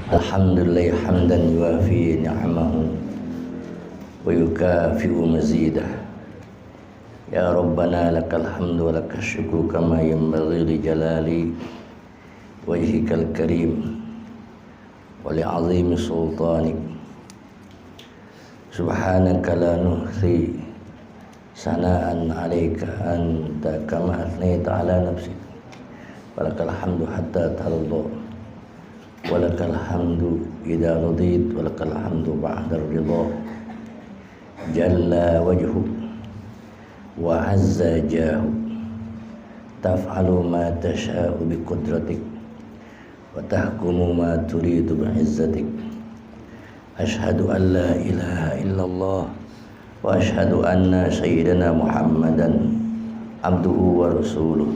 Alhamdulillah hamdan yuafi ni'amahu wa yukafi'u mazidah. Ya Rabbana lakal hamdu wa lakal syukru kama yanbaghi li jalali wajhikal karim wa li azimi sultanik. Subhanaka la nuhsi sana'an 'alaika anta kama athnayta 'ala nafsik. Walakal hamdu hatta tarda. Walakal hamdu idza radit, walakal hamdu ba'da ridha. Jalla wajhu wa azza jahu, taf'alu ma tasha'u bi qudratik wa tahkumu ma turidu bi izzatik. Ashhadu an la ilaha illallah wa ashhadu anna sayyidana Muhammadan abduhu wa rasuluh.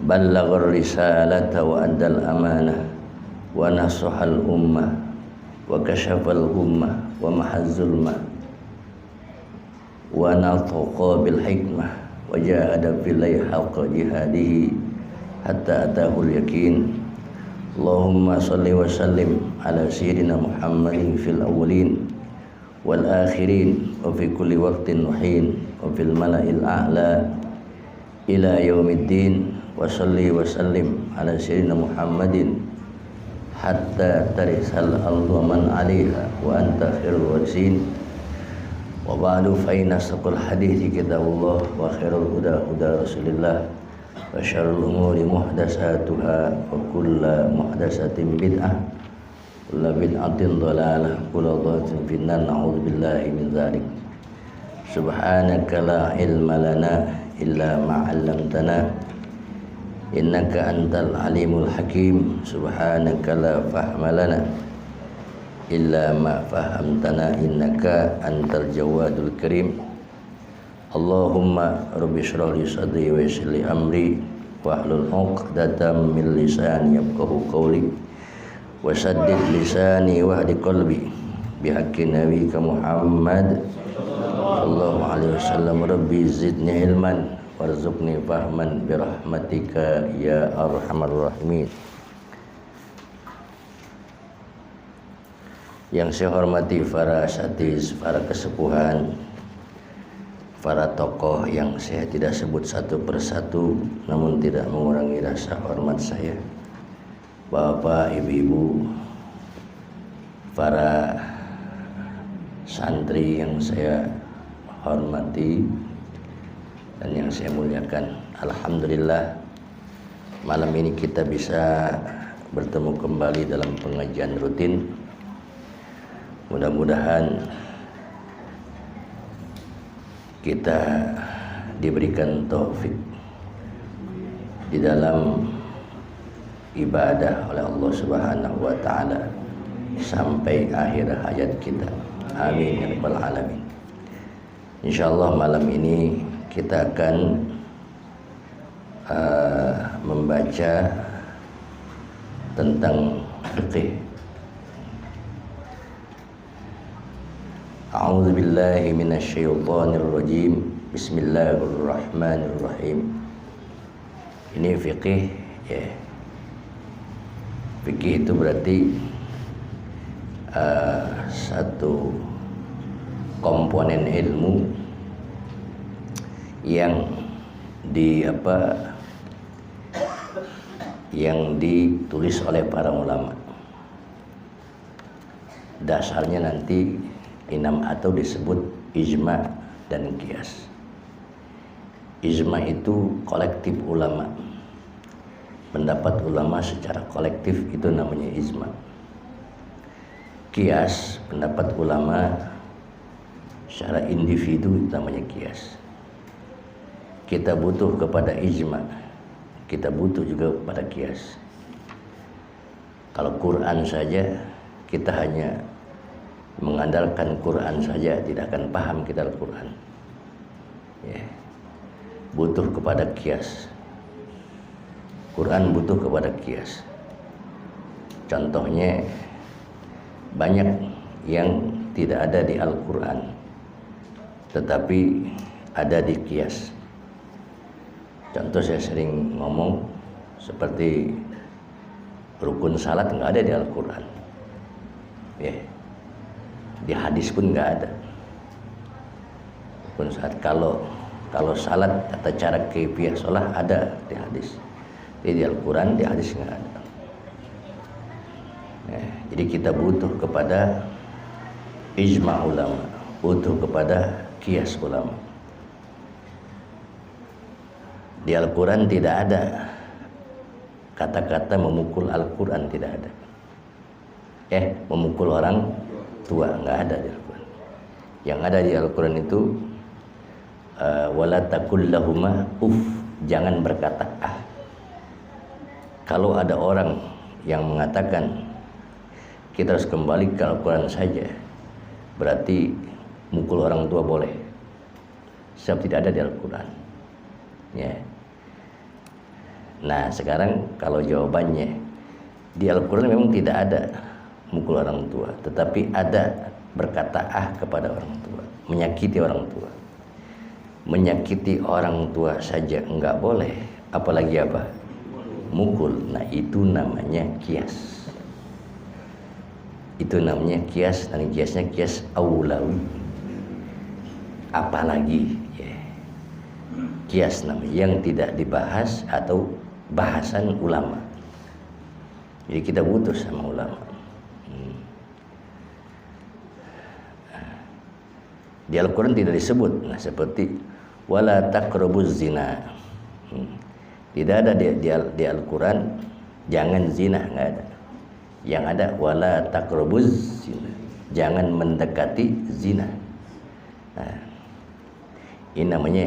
Ballaghar risalata wa addal amanah wa nasahal ummah wa kashafal ummah wa mahazzul ma wa nataqa bil hikmah wa jahada billahi haqqa jihadihi hatta atahul yakin. Allahumma salli wa sallim ala sayyidina Muhammadin fil awwalin wal akhirin wa fi kulli waqtin wa hin wa fil mala'il a'la ila yaumiddin. Wa salli wa sallim ala sayyidina Muhammadin hatta tarisal ardu man 'alaiha wa anta khairul warisin. Wa ba'du fa inna asdaqal hadithi kitabullah wa khairul huda huda Rasulillah wa syarrul umuri muhdatsatuha wa kullu muhdatsatin bid'ah kullu bid'atin dhalalah kullu dhalatin finnar. Na'udzu billahi min dzalik. Subhanaka la ilma lana illa ma 'allamtana innaka antal alimul hakim. Subhanaka la fahma lana illa ma fahamtana innaka antal jawadul karim. Allahumma rabbi shrah li sadri wa yassir li amri wahlul 'uqdatam min lisani yafqahu qawli wa saddid lisani wahdi qalbi bihaqqi nabiyika Muhammad sallallahu alaihi wasallam. Rabbi zidni ilman warzuqni fahman birahmatika ya arhamar rahimin. Yang saya hormati para asatiz, para kesepuhan, para tokoh yang saya tidak sebut satu persatu namun tidak mengurangi rasa hormat saya, bapak, ibu-ibu, para santri yang saya hormati dan yang saya muliakan. Alhamdulillah malam ini kita bisa bertemu kembali dalam pengajian rutin. Mudah-mudahan kita diberikan taufik di dalam ibadah oleh Allah Subhanahu wa taala sampai akhir hayat kita. Amin ya rabbal alamin. Insyaallah malam ini kita akan membaca tentang fiqh. A'udzu billahi minasyaitonir rajim. Bismillahirrahmanirrahim. Ini fiqh ya. Fikih itu berarti satu komponen ilmu yang ditulis oleh para ulama. Dasarnya nanti atau disebut ijma dan qiyas. Ijma itu kolektif ulama, pendapat ulama secara kolektif, itu namanya ijma. Qiyas, pendapat ulama secara individu, itu namanya qiyas. Kita butuh kepada ijma, kita butuh juga kepada qiyas. Kalau Quran saja kita hanya mengandalkan Quran saja tidak akan paham kita Al-Quran ya. Butuh kepada qiyas. Quran butuh kepada qiyas. Contohnya banyak yang tidak ada di Al-Quran tetapi ada di qiyas. Contoh saya sering ngomong, Seperti rukun salat nggak ada di Al-Quran, ya. Di hadis pun nggak ada. Rukun salat kalau salat atau cara kaifiah sholat ada di hadis, di Al-Quran, di hadis nggak ada. Ya, jadi kita butuh kepada ijma' ulama, butuh kepada qiyas ulama. Di Al-Quran tidak ada kata-kata memukul Al-Quran, tidak ada. Memukul orang tua, nggak ada di Al-Quran. Yang ada di Al-Quran itu wala taqul lahuma uff, jangan berkata ah. Kalau ada orang yang mengatakan kita harus kembali ke Al-Quran saja, berarti mukul orang tua boleh. Sebab tidak ada di Al-Quran. Ya. Nah, sekarang kalau jawabannya, di Al-Quran memang tidak ada mukul orang tua, tetapi ada berkata ah kepada orang tua, menyakiti orang tua. Menyakiti orang tua saja enggak boleh, apalagi apa? Mukul. Nah, itu namanya qiyas. Itu namanya qiyas, dan qiyasnya qiyas aulawi. Apalagi ya. Qiyas namanya yang tidak dibahas atau bahasan ulama. Jadi kita butuh sama ulama. Di Al-Quran tidak disebut, nah seperti wala taqrabuz zina. Tidak ada di Al-Quran jangan zina, nggak ada. Yang ada wala taqrabuz zina, jangan mendekati zina. Nah, ini namanya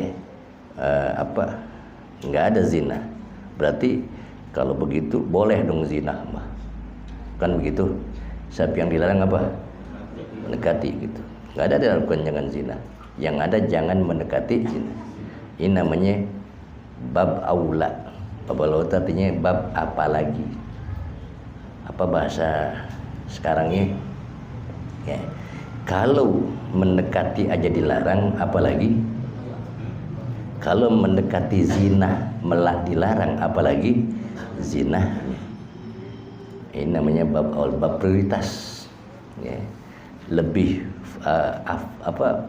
nggak ada zina. Berarti kalau begitu boleh dong zina, kan begitu. Siapa yang dilarang apa? Mendekati gitu. Nggak ada di Al-Quran jangan zina. Yang ada jangan mendekati zina. Ini namanya bab aula. Bab aula artinya bab apalagi. Apa bahasa sekarangnya? Ya. Kalau mendekati aja dilarang, apalagi kalau mendekati zina melak dilarang, apalagi zina. Ini namanya bab aul, bab prioritas. Ya. Lebih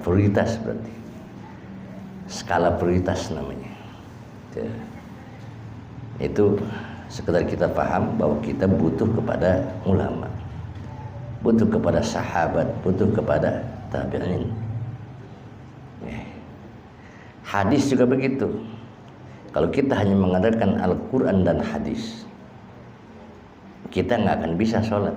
prioritas berarti. Skala prioritas namanya. Ya. Itu sekedar kita paham bahwa kita butuh kepada ulama, butuh kepada sahabat, butuh kepada tabi'in. Ya. Hadis juga begitu. Kalau kita hanya mengandalkan Al-Quran dan hadis, kita nggak akan bisa sholat.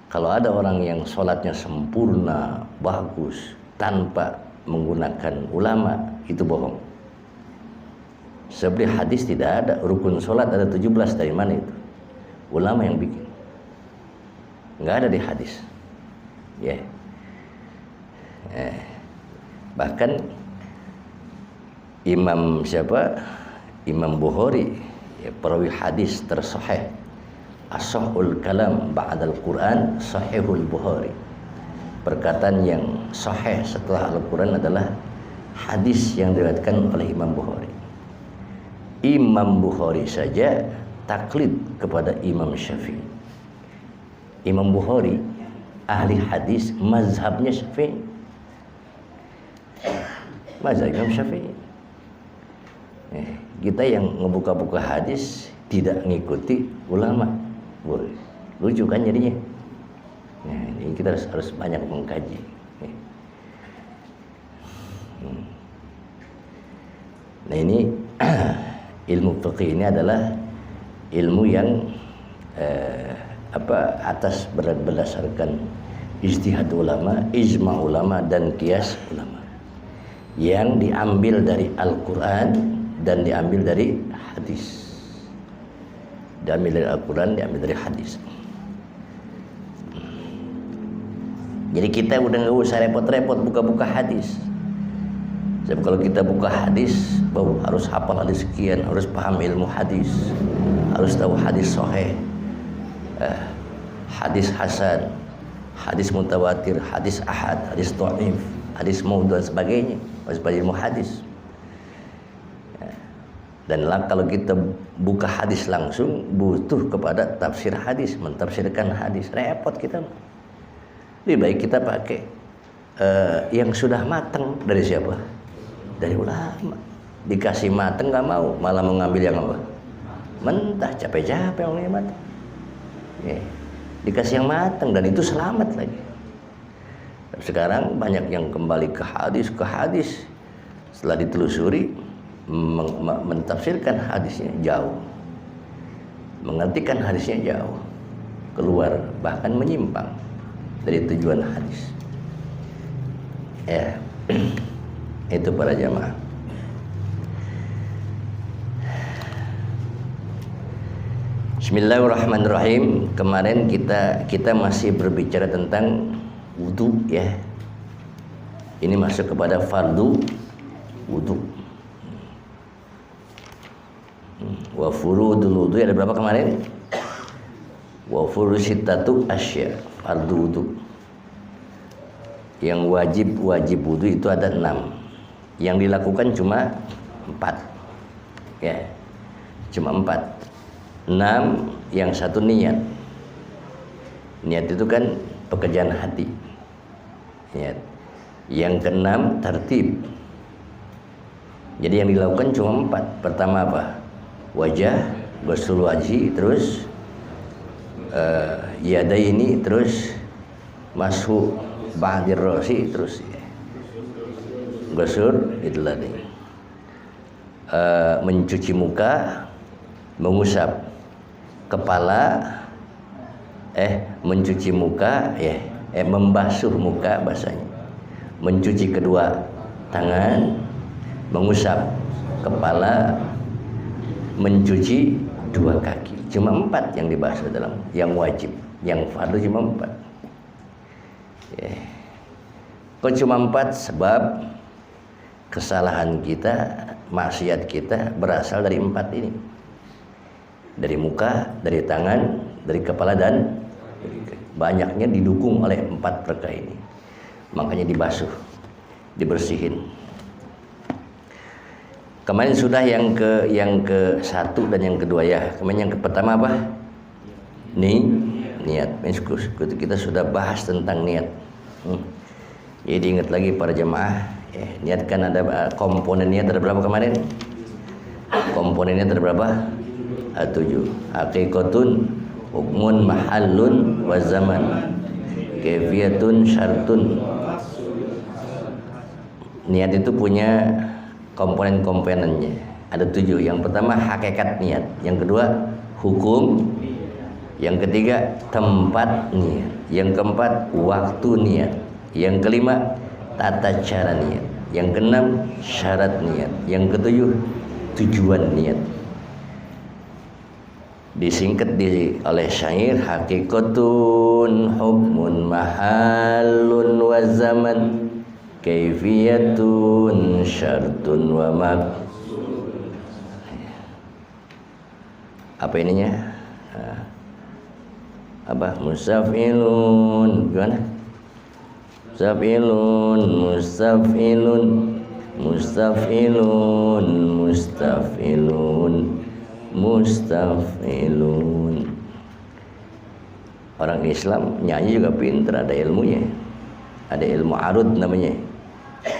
Kalau ada orang yang sholatnya sempurna, bagus, tanpa menggunakan ulama, itu bohong. Sebab hadis tidak ada, rukun sholat ada 17, dari mana itu? Ulama yang bikin. Nggak ada di hadis. Ya. Bahkan Imam Bukhari, ya, perawi hadis tersahih, as-sahhul kalam ba'dal Quran sahihul Bukhari. Perkataan yang sahih setelah Al-Quran adalah hadis yang diriwayatkan oleh Imam Bukhari. Imam Bukhari saja taklid kepada Imam Syafi'i. Imam Bukhari ahli hadis, mazhabnya Syafi'i. Mazhab Imam Syafi'i. Kita yang ngebuka-buka hadis tidak ngikuti ulama. Lucu kan jadinya. Nah, ini kita harus banyak mengkaji. Nah, ini ilmu fiqih ini adalah ilmu yang atas berdasarkan ijtihad ulama, ijma ulama, dan qiyas ulama, yang diambil dari Al-Quran dan diambil dari hadis. Diambil dari Al-Quran, diambil dari hadis. Jadi kita udah nggak usah repot-repot buka-buka hadis. Sebab kalau kita buka hadis, harus hafal hadis sekian, harus paham ilmu hadis, harus tahu hadis sahih, hadis hasan, hadis mutawatir, hadis ahad, hadis dhaif, hadis maudhu, dan sebagainya. Harus belajar ilmu hadis. Dan kalau kita buka hadis langsung butuh kepada tafsir hadis, mentafsirkan hadis, repot kita. Lebih baik kita pakai yang sudah matang. Dari siapa? Dari ulama. Dikasih matang nggak mau, malah mengambil yang apa? Mentah, capek-capek yang matang. Dikasih yang matang dan itu selamat lagi. Sekarang banyak yang kembali ke hadis setelah ditelusuri mentafsirkan hadisnya jauh, mengartikan hadisnya jauh, keluar bahkan menyimpang dari tujuan hadis. Ya, itu para jamaah. Bismillahirrahmanirrahim. Kemarin kita masih berbicara tentang wudu ya. Ini masuk kepada fardu wudu. Wa furudul wudu ada berapa kemarin? Wa furusittatu asya, fardu wudu. Yang wajib wudu itu ada 6. Yang dilakukan cuma 4. Ya. Cuma 4. 6 yang satu niat. Niat itu kan pekerjaan hati. Niat. Yang ke-6 tertib. Jadi yang dilakukan cuma 4. Pertama apa? Wajah, ghusl wajhi, terus yadaini, terus mashu ba'dir rasi, terus ghusl itu tadi. Mencuci muka, mengusap kepala, mencuci muka, membasuh muka bahasanya, mencuci kedua tangan, mengusap kepala, mencuci 2 kaki. Cuma 4 yang dibahas dalam yang wajib, yang fardu cuma 4. Kok cuma 4? Sebab kesalahan kita, maksiat kita berasal dari 4 ini. Dari muka, dari tangan, dari kepala, dan banyaknya didukung oleh 4 perkara ini. Makanya dibasuh, dibersihin. Kemarin sudah yang ke 1 dan yang kedua ya. Kemarin yang pertama apa? Niat. Kita sudah bahas tentang niat. Jadi ingat lagi para jemaah, niat kan ada komponen niat ada berapa kemarin? Komponennya ada berapa? 7. Haqiqatun, hukmun, mahallun, wa zaman, kaifiyatun, syartun. Niat itu punya komponen-komponennya ada 7. Yang pertama hakikat niat, yang kedua hukum, yang ketiga tempat niat, yang keempat waktu niat, yang kelima tata cara niat, yang keenam syarat niat, yang ketujuh tujuan niat. Disingkat oleh syair, haqiqatun, hukmun, mahallun, wa zaman, kaifiyatun, syartun, wa maqsud. Apa ininya? Apa? Mustafilun. Gimana? Mustafilun, mustafilun, mustafilun, mustafilun, mustafilun. Orang Islam nyanyi juga pintar, ada ilmunya. Ada ilmu arud namanya,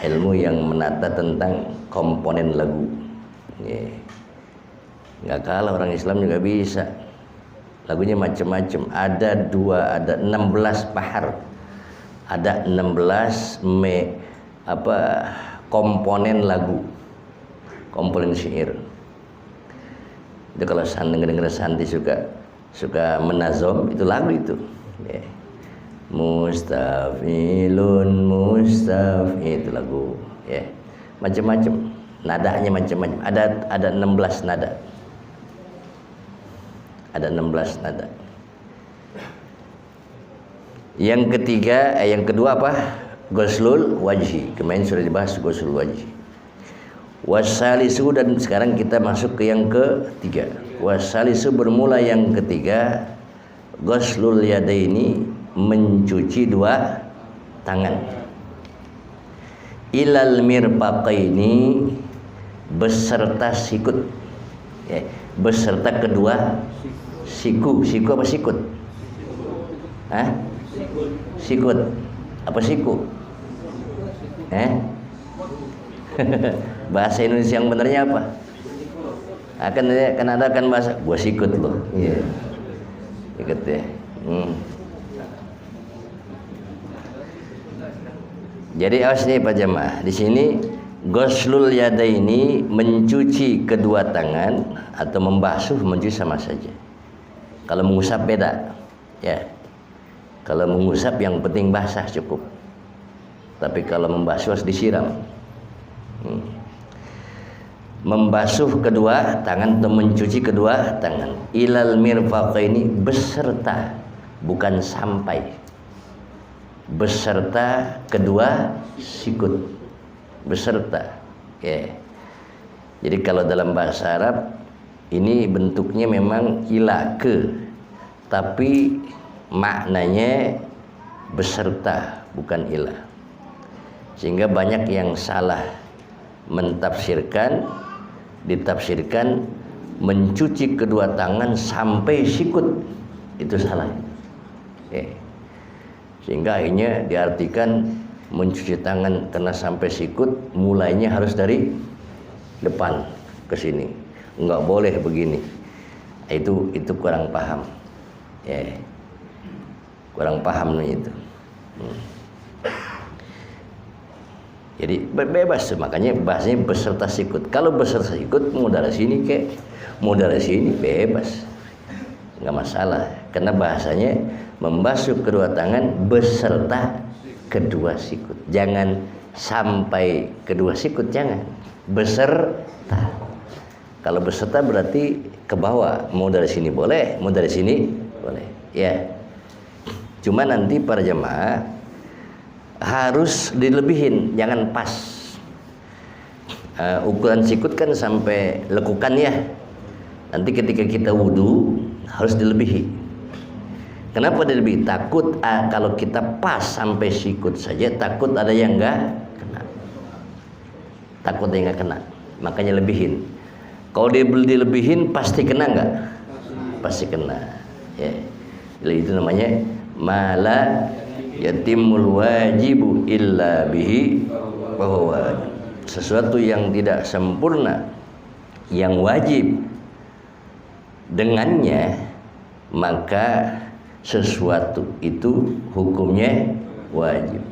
ilmu yang menata tentang komponen lagu. Nggak kalah orang Islam juga bisa. Lagunya macam-macam. Ada 16 bahar, ada 16 komponen lagu, komponen syair. Itu kalau dengar Santi suka menazom, itu lagu itu. Mustafilun, itu lagu, macam-macam, nadanya macam-macam. Ada 16 nada. Ada 16 nada. Yang kedua apa? Ghuslul wajhi. Kemarin sudah dibahas ghuslul wajhi. Wasalisu, dan sekarang kita masuk ke yang ketiga. Wasalisu bermula yang ketiga, ghuslul yadaini, mencuci 2 tangan. Ilal mirfaqaini, beserta sikut. Ya, beserta kedua siku. Siku apa sikut? Hah? Sikut. Apa siku? Bahasa Indonesia yang benarnya apa? Akan ada kan bahasa gua sikut loh. Iya. Ikut ya. Jadi awas nih Pak Jamaah, di sini ghuslul yadaini mencuci kedua tangan atau membasuh mencuci sama saja. Kalau mengusap beda, ya. Kalau mengusap yang penting basah cukup. Tapi kalau membasuh harus disiram. Membasuh kedua tangan atau mencuci kedua tangan. Ilal mirfaqaini beserta, bukan sampai. Beserta kedua sikut. Beserta. Ya. Jadi kalau dalam bahasa Arab ini bentuknya memang ila ke, tapi maknanya beserta, bukan ila. Sehingga banyak yang salah mentafsirkan, ditafsirkan mencuci kedua tangan sampai sikut, itu salah. Sehingga akhirnya diartikan mencuci tangan karena sampai sikut, mulainya harus dari depan ke sini, nggak boleh begini. Itu kurang paham, ya, kurang paham nih itu. Jadi bebas, makanya bahasanya beserta sikut. Kalau beserta sikut mau dari sini mau dari sini bebas, nggak masalah. Karena bahasanya membasuh kedua tangan beserta kedua sikut. Jangan sampai kedua sikut, jangan. Beserta. Kalau beserta berarti ke bawah. Mau dari sini boleh, mau dari sini boleh. Ya. Cuma nanti para jemaah harus dilebihin, jangan pas. Ukuran sikut kan sampai lekukan ya. Nanti ketika kita wudu harus dilebihi. Kenapa dilebihi? Takut kalau kita pas sampai sikut saja, takut ada yang enggak kena. Takut ada yang enggak kena. Makanya lebihin. Kalau dilebihin pasti kena enggak? Pasti kena. Ya. Itu namanya mala yatimul wajibu illa bihi bahwa sesuatu yang tidak sempurna, yang wajib dengannya, maka sesuatu itu hukumnya wajib.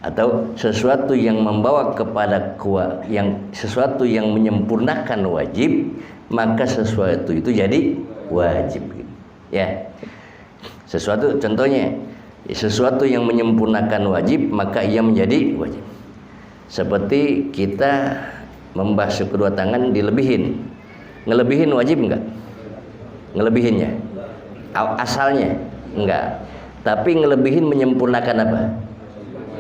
Atau sesuatu yang membawa kepada sesuatu yang menyempurnakan wajib, maka sesuatu itu jadi wajib. Ya. Sesuatu, contohnya sesuatu yang menyempurnakan wajib, maka ia menjadi wajib. Seperti kita membasuh kedua tangan dilebihin. Ngelebihin wajib enggak? Ngelebihinnya asalnya enggak, tapi ngelebihin menyempurnakan apa?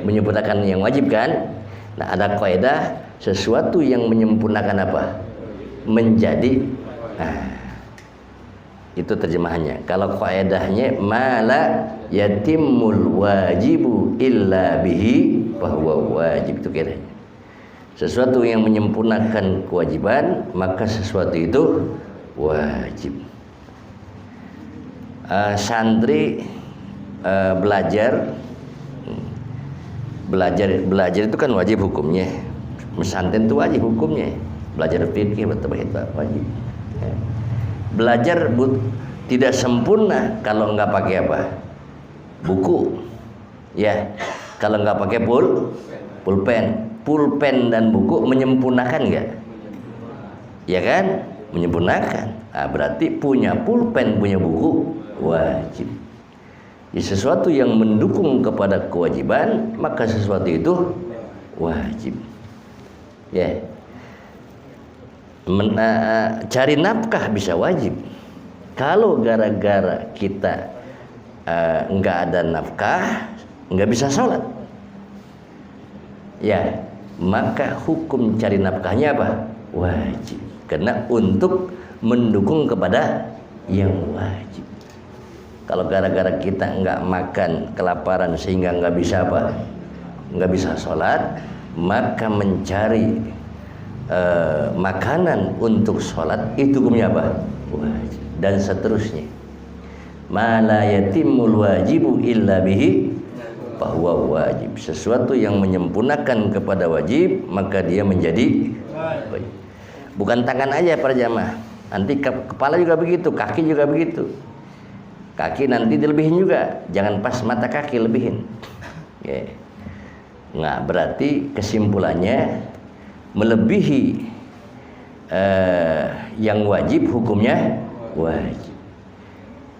Menyempurnakan yang wajib kan? Nah, ada kaidah sesuatu yang menyempurnakan apa? Menjadi. Nah, itu terjemahannya. Kalau kaidahnya mala yatimul wajibu illa bihi bahwa wajib, itu kiranya. Sesuatu yang menyempurnakan kewajiban, maka sesuatu itu wajib. Santri belajar itu kan wajib hukumnya. Pesantren itu wajib hukumnya. Belajar fikih betul-betul wajib. Belajar tidak sempurna kalau nggak pakai apa? Buku. Ya, kalau nggak pakai pulpen. Pulpen dan buku menyempurnakan nggak? Ya kan? Menyempurnakan. Nah, berarti punya pulpen, punya buku wajib. Jadi sesuatu yang mendukung kepada kewajiban, maka sesuatu itu wajib. Ya. Cari nafkah bisa wajib. Kalau gara-gara kita nggak ada nafkah, nggak bisa sholat, ya, maka hukum cari nafkahnya apa? Wajib. Karena untuk mendukung kepada yang wajib. Kalau gara-gara kita nggak makan, kelaparan sehingga nggak bisa apa? Nggak bisa sholat, maka mencari makanan untuk sholat itu hukumnya apa? Wajib. Dan seterusnya. Ma la yatimul wajibu illa bihi bahwa wajib. Sesuatu yang menyempurnakan kepada wajib maka dia menjadi wajib. Bukan tangan aja para jamaah. Nanti kepala juga begitu, kaki juga begitu. Kaki nanti dilebihin juga. Jangan pas mata kaki lebihin. Yeah. Nah, berarti kesimpulannya melebihi yang wajib hukumnya wajib.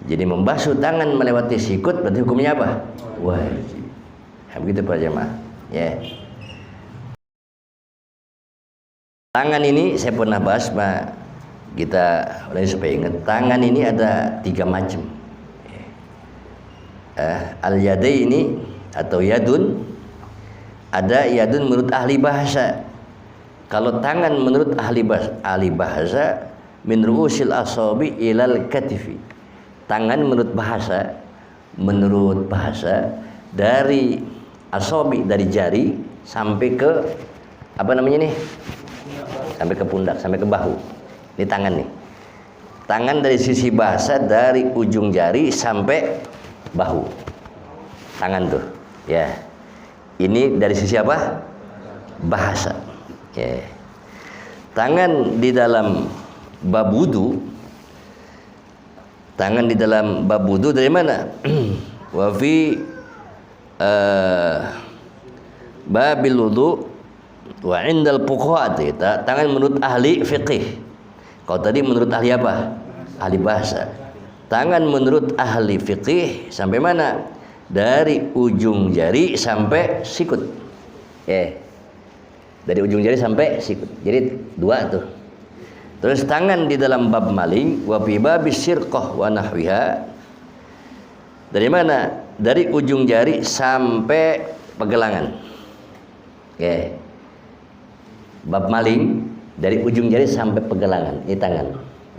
Jadi membasuh tangan melewati sikut berarti hukumnya apa? Wajib. Nah, begitu para jamaah. Ya. Tangan ini saya pernah bahas, Pak. Kita ulangi supaya ingat. Tangan ini ada 3 macam. Al-yadai ini atau yadun. Ada yadun menurut ahli bahasa. Kalau tangan menurut ahli bahasa min ru'usil asabi ilal katifi. Tangan menurut bahasa dari asabi, dari jari sampai ke apa namanya nih? Sampai ke pundak, sampai ke bahu. Ini tangan nih. Tangan dari sisi bahasa dari ujung jari sampai bahu. Tangan tuh. Ya. Ini dari sisi apa? Bahasa. Ya. Tangan di dalam bab wudu. Tangan di dalam bab wudu dari mana? Wa fi babil wudu wa indal fuqaha. Tangan menurut ahli fiqih. Kalau tadi menurut ahli apa? Ahli bahasa. Tangan menurut ahli fiqih sampai mana? Dari ujung jari sampai sikut. Dari ujung jari sampai sikut. Jadi 2 tuh. Terus tangan di dalam bab maling wa fi babis sirqah wa nahwiha. Dari mana? Dari ujung jari sampai pegelangan. Bab maling dari ujung jari sampai pegelangan. Ini tangan.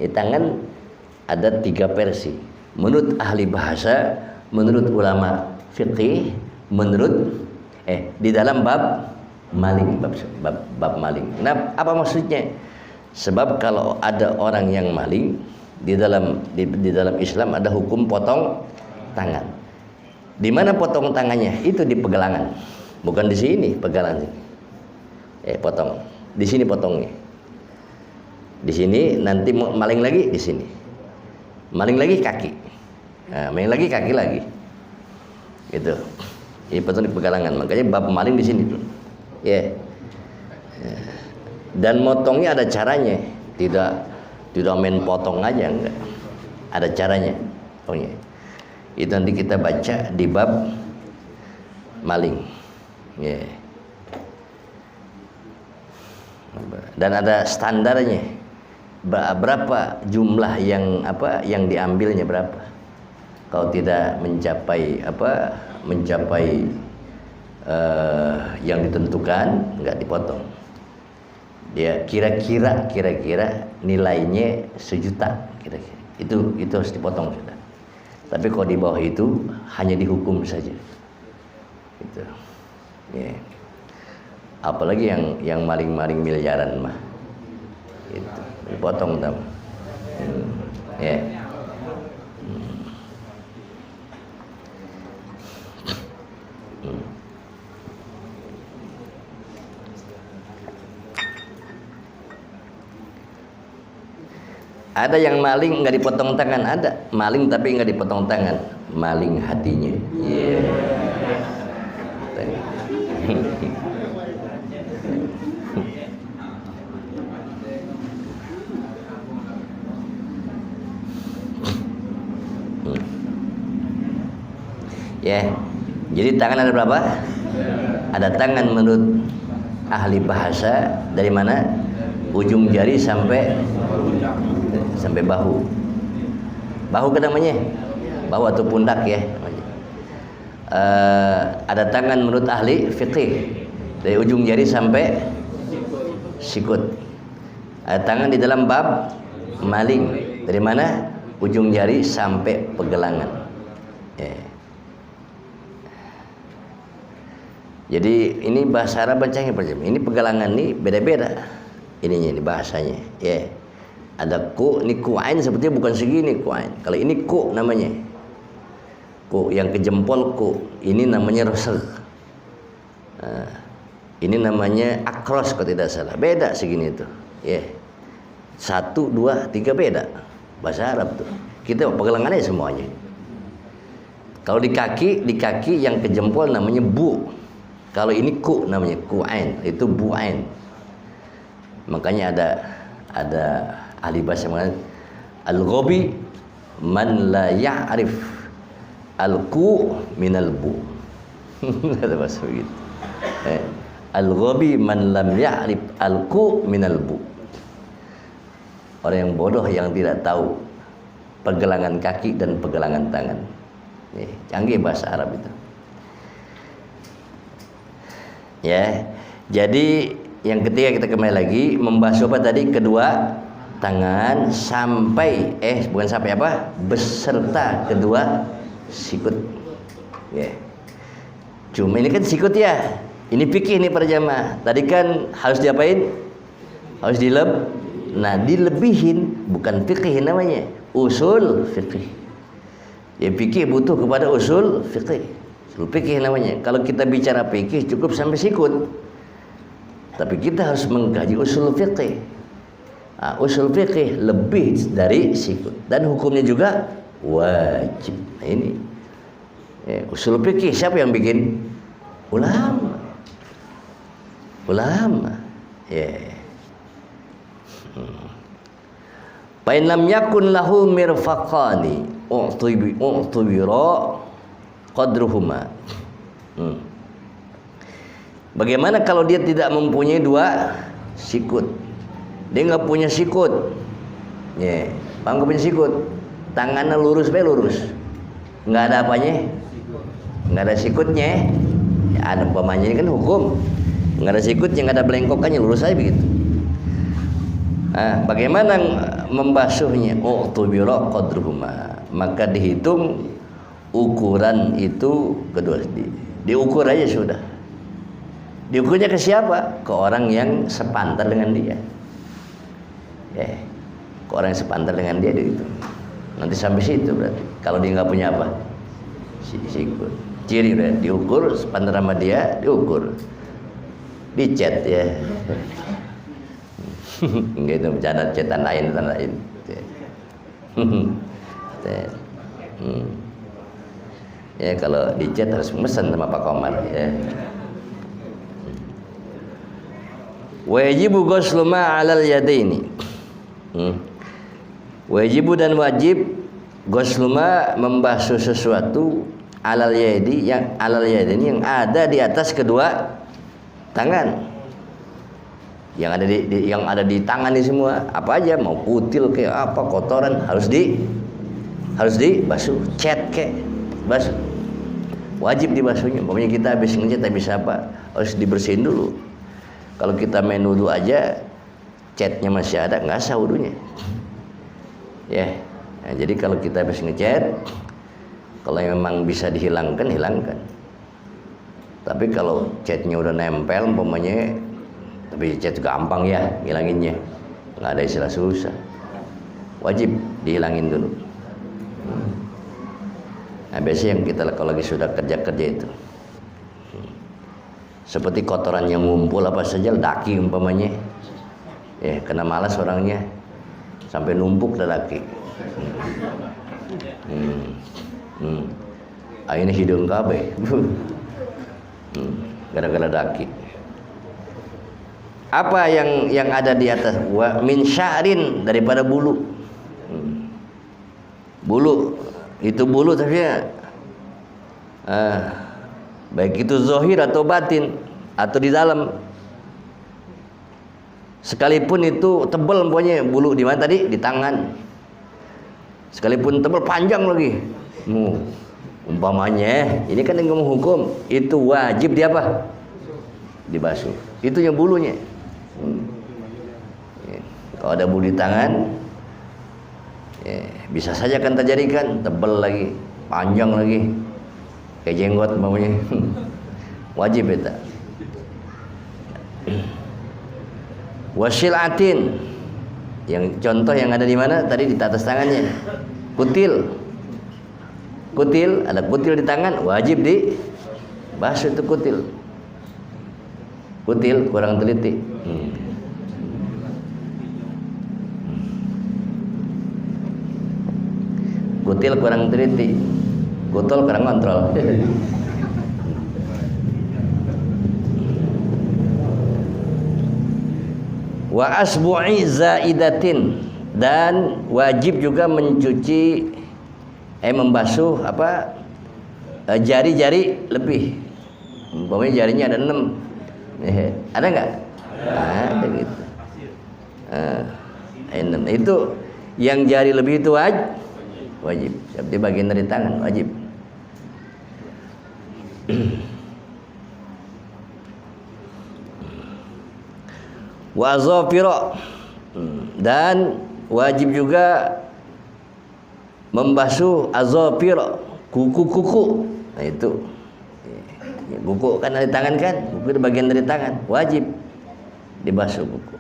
Ini tangan ada 3 versi. Menurut ahli bahasa, menurut ulama fiqih, menurut di dalam bab maling, bab maling. Nah, apa maksudnya? Sebab kalau ada orang yang maling di dalam Islam ada hukum potong tangan. Di mana potong tangannya? Itu di pegelangan. Bukan di sini pegelangan sini. Potong. Di sini potongnya. Di sini nanti maling lagi di sini. Maling lagi kaki. Nah, maling lagi kaki lagi. Gitu. Ini potong di pegelangan. Makanya bab maling di sini tuh. Dan motongnya ada caranya, tidak main potong aja, enggak. Ada caranya. Itu nanti kita baca di bab maling. Dan ada standarnya. Berapa jumlah yang diambilnya berapa? Kalau tidak mencapai yang ditentukan, enggak dipotong. Dia kira-kira nilainya 1 juta kira-kira. Itu harus dipotong sudah. Tapi kalau di bawah itu hanya dihukum saja. Gitu. Apalagi yang maling-maling miliaran mah. Itu dipotong tam. Ada yang maling nggak dipotong tangan, ada maling tapi nggak dipotong tangan, maling hatinya. Jadi tangan ada berapa? Ada tangan menurut ahli bahasa dari mana? Ujung jari sampai bahu. Bahu kan namanya? Bahu atau pundak ya. Ada tangan menurut ahli fiqih dari ujung jari sampai sikut. Ada tangan di dalam bab maling dari mana? Ujung jari sampai pegelangan. Jadi ini bahasa Arab bancangnya. Ini pegelangan ini beda-beda. ininya, ini bahasanya. Ya. Ada ku, ini ku'ain sepertinya bukan segini ku'ain. Kalau ini ku namanya. Ku yang ke jempol ku, ini namanya roseg. Nah, ini namanya akros kalau tidak salah. Beda segini tuh. Ya. 1, 2, 3 beda. Bahasa Arab tuh. Kita pegelangannya semuanya. Kalau di kaki yang ke jempol namanya bu. Kalau ini ku namanya ku'ain, itu bu'ain. Makanya ada ahli bahasa mengatakan al-ghabi man la ya'rif al-ku minal bu. Ada bahasa begitu. Al-ghabi man lam ya'rif al-ku minal bu. Orang yang bodoh yang tidak tahu pergelangan kaki dan pergelangan tangan. Canggih bahasa Arab itu. Ya. Jadi yang ketiga kita kembali lagi membasuh apa tadi? Kedua tangan sampai bukan sampai apa? Beserta kedua sikut. Ya. Cuma ini kan sikut ya. Ini fikih nih para jamaah. Tadi kan harus diapain? Harus Nah, dilebihin bukan fikih namanya, usul fikih. Ya fikih butuh kepada usul fikih. Usul fikih namanya. Kalau kita bicara fikih cukup sampai sikut. Tapi kita harus mengkaji usul fikih. Nah, usul fikih lebih dari sikut dan hukumnya juga wajib. Nah, ini usul fikih siapa yang bikin? Ulama. Ya. Fa in lam yakun lahu mirfaqani u'tibira qadruhuma. Bagaimana kalau dia tidak mempunyai dua sikut? Dia nggak punya sikut. Ya, nggak punya sikut. Tangannya lurus nggak ada apanya, nggak ada sikutnya. Ya, ada umpamanya ini kan hukum. Nggak ada sikutnya, nggak ada belengkokannya, lurus aja begitu. Nah, bagaimana membasuhnya? U'tubira qadruhuma. Maka dihitung ukuran itu kedua. Diukur aja sudah. Diukurnya ke siapa? Ke orang yang sepantar dengan dia. Ke orang yang sepantar dengan dia itu. Nanti sampai situ berarti. Kalau dia nggak punya apa? Sikut. Ciri udah diukur, sepantar sama dia, diukur. Dicet ya. Enggak, itu bercanda, cetan lain. Ya kalau dicat harus mesen sama Pak Komar ya. Wajibu ghuslu ma 'alal yadaini. Wajibu dan wajib ghuslu ma membasuh sesuatu 'alal yadi yang ada di atas kedua tangan. Yang ada di tangan ini semua apa aja, mau kutil kayak apa, kotoran harus dibasuh, cat kayak basuh. Wajib dibasuhnya. Pokoknya kita habis ngecat habis apa harus dibersihin dulu. Kalau kita main wudu aja catnya masih ada, nggak sah wudunya. Ya. Nah, jadi kalau kita habis ngecat, kalau memang bisa dihilangkan, hilangkan. Tapi kalau catnya udah nempel umpamanya, tapi cat gampang ya hilanginnya, nggak ada istilah susah. Wajib dihilangin dulu. Nah, biasanya yang kita kalau lagi sudah kerja itu, seperti kotoran yang ngumpul apa saja, daki umpamanya, ya kena malas orangnya, sampai numpuk daki. Ini hidung kabeh, gara-gara daki. Apa yang ada di atas? Wa min sya'rin, daripada bulu. Bulu itu bulu tapi baik itu zahir atau batin atau di dalam, sekalipun itu tebal pokoknya bulu di mana tadi, di tangan, sekalipun tebal panjang lagi. Umpamanya ini kan yang ngomong hukum, itu wajib dia apa? Dibasuh. Itu yang bulunya. Kalau ada bulu di tangan, bisa saja kan terjadi kan tebal lagi, panjang lagi, kayak jenggot umpamanya. Wajib itu. Wasilatin, yang contoh yang ada di mana tadi di atas tangannya. Kutil, ada kutil di tangan, wajib dibasuh itu kutil. Kutil kurang teliti. Kutil kurang teliti, kutol kurang kontrol. Wa asbu'i zaidatin, dan wajib juga mencuci membasuh jari-jari lebih. Umpamanya jarinya ada 6. Ada enggak? Ada gitu. 6. Itu yang jari lebih itu wajib. Seperti bagian dari tangan wajib. Wa azafira, dan wajib juga membasuh azafira, kuku-kuku. Nah itu kuku kan dari tangan kan, kuku itu bagian dari tangan, wajib dibasuh kuku.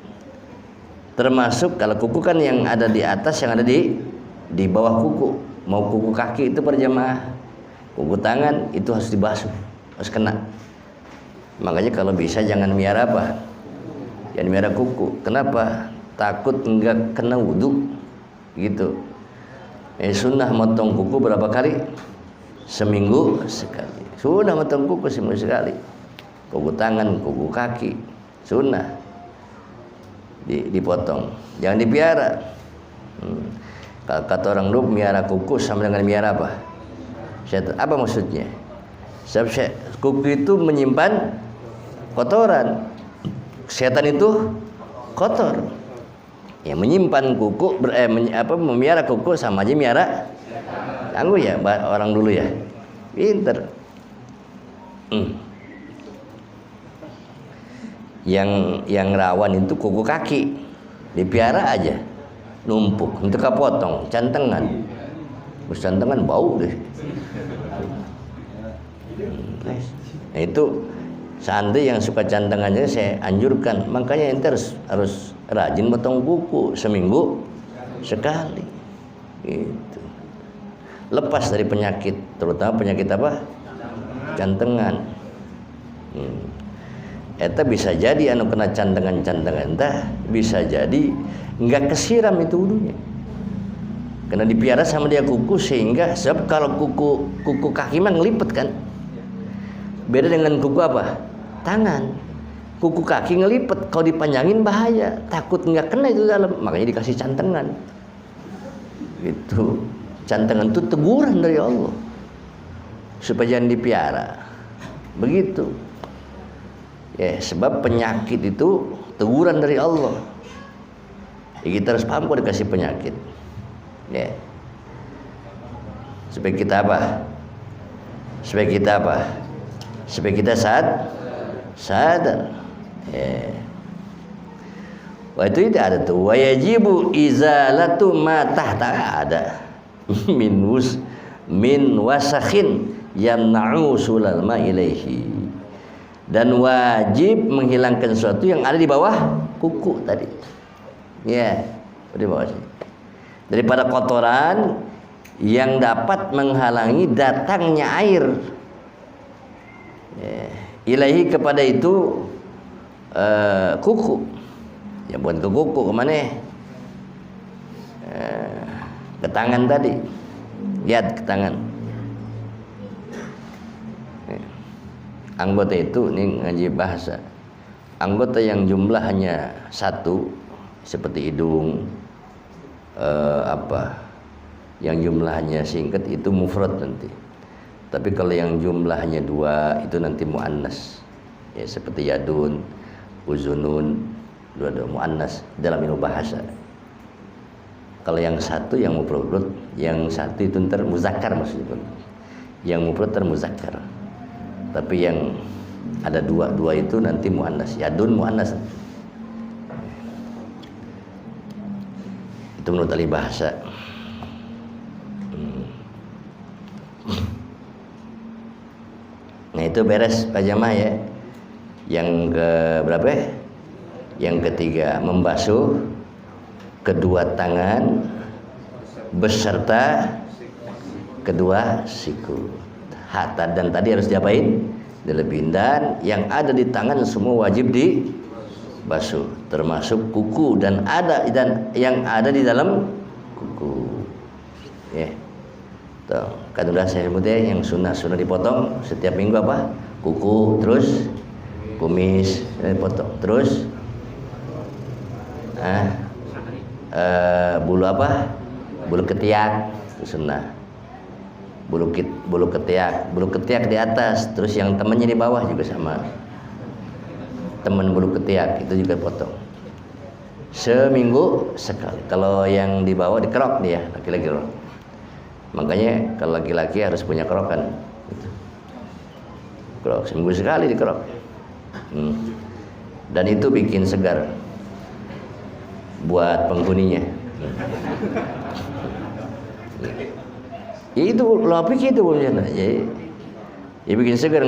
Termasuk kalau kuku kan yang ada di atas, yang ada di bawah kuku. Mau kuku kaki itu berjamaah, kuku tangan itu harus dibasuh, harus kena. Makanya kalau bisa jangan miara jangan miara kuku. Kenapa? Takut enggak kena wudhu gitu. Sunnah motong kuku berapa kali? Seminggu sekali. Sunnah motong kuku seminggu sekali. Kuku tangan, kuku kaki, sunnah dipotong. Jangan dipiara. Kalau kata orang dulu miara kuku sama dengan miara apa? Apa maksudnya? Sebab kuku itu menyimpan kotoran. Setan itu kotor. Ya menyimpan kuku memiara kuku sama aja miara tangguh ya orang dulu ya. Pinter. Yang rawan itu kuku kaki. Dipiara aja. Numpuk, itu kapotong, cantengan. Terus cantengan bau deh. Nah, itu seandainya yang suka cantengannya saya anjurkan, makanya ente harus rajin potong kuku seminggu sekali. Gitu. Lepas dari penyakit, terutama penyakit apa? Cantengan. Eta bisa jadi kena cantengan-cantengan entah, bisa jadi enggak kesiram itu wudunya. Karena dipiara sama dia kuku, sehingga sebab kalau kuku kaki mah ngelipet kan. Beda dengan kuku apa? Tangan. Kuku kaki ngelipet, kalau dipanjangin bahaya, takut enggak kena itu dalam, makanya dikasih cantengan. Gitu. Cantengan itu teguran dari Allah supaya jangan dipiara. Begitu. Ya, sebab penyakit itu teguran dari Allah. Ya, kita harus paham kok dikasih penyakit. Ya. Supaya kita apa? Supaya kita sadar. Ya. Wah itu tidak ada tuh. Wa yajibu izalatu ma tahta ada min wasakhin yamna'u sulal ma ilaihi. Dan wajib menghilangkan sesuatu yang ada di bawah kuku tadi. Ya, di bawah sini. Daripada kotoran yang dapat menghalangi datangnya air. Ya, ilahi kepada itu kuku. Ya bukan ke kuku, kemana? Ke tangan tadi. Lihat ke tangan. Anggota itu, ini ngaji bahasa, anggota yang jumlah hanya satu seperti hidung, yang jumlahnya singkat itu mufrad nanti. Tapi kalau yang jumlahnya dua itu nanti muannas. Ya seperti yadun, uzunun, dua muannas dalam ilmu bahasa. Kalau yang satu yang mufrad, yang satu itu ntar muzakkar maksudnya. Yang mufrad termuzakkar. Tapi yang ada dua itu nanti muannas. Yadun muannas. Itu menurut ahli bahasa. Nah itu beres Pak Jamaah ya. Yang ke berapa ya? Yang ketiga, membasuh kedua tangan beserta kedua siku. Dan tadi harus diapain? Dilebihin. Dan yang ada di tangan semua wajib dibasuh, termasuk kuku dan yang ada di dalam kuku. Ya. Tuh, kan udah saya sebut ya, yang sunnah dipotong setiap minggu apa? Kuku, terus kumis dipotong, terus bulu apa? Bulu ketiak itu sunnah. Bulu ketiak di atas, terus yang temannya di bawah juga sama. Teman bulu ketiak itu juga potong. Seminggu sekali. Kalau yang di bawah dikerok dia, laki-laki. Makanya kalau laki-laki harus punya kerokan. Gitu. Kerok seminggu sekali dikerok. Dan itu bikin segar buat penghuninya. Ya itu lo pikir itu punya. Ya bikin segar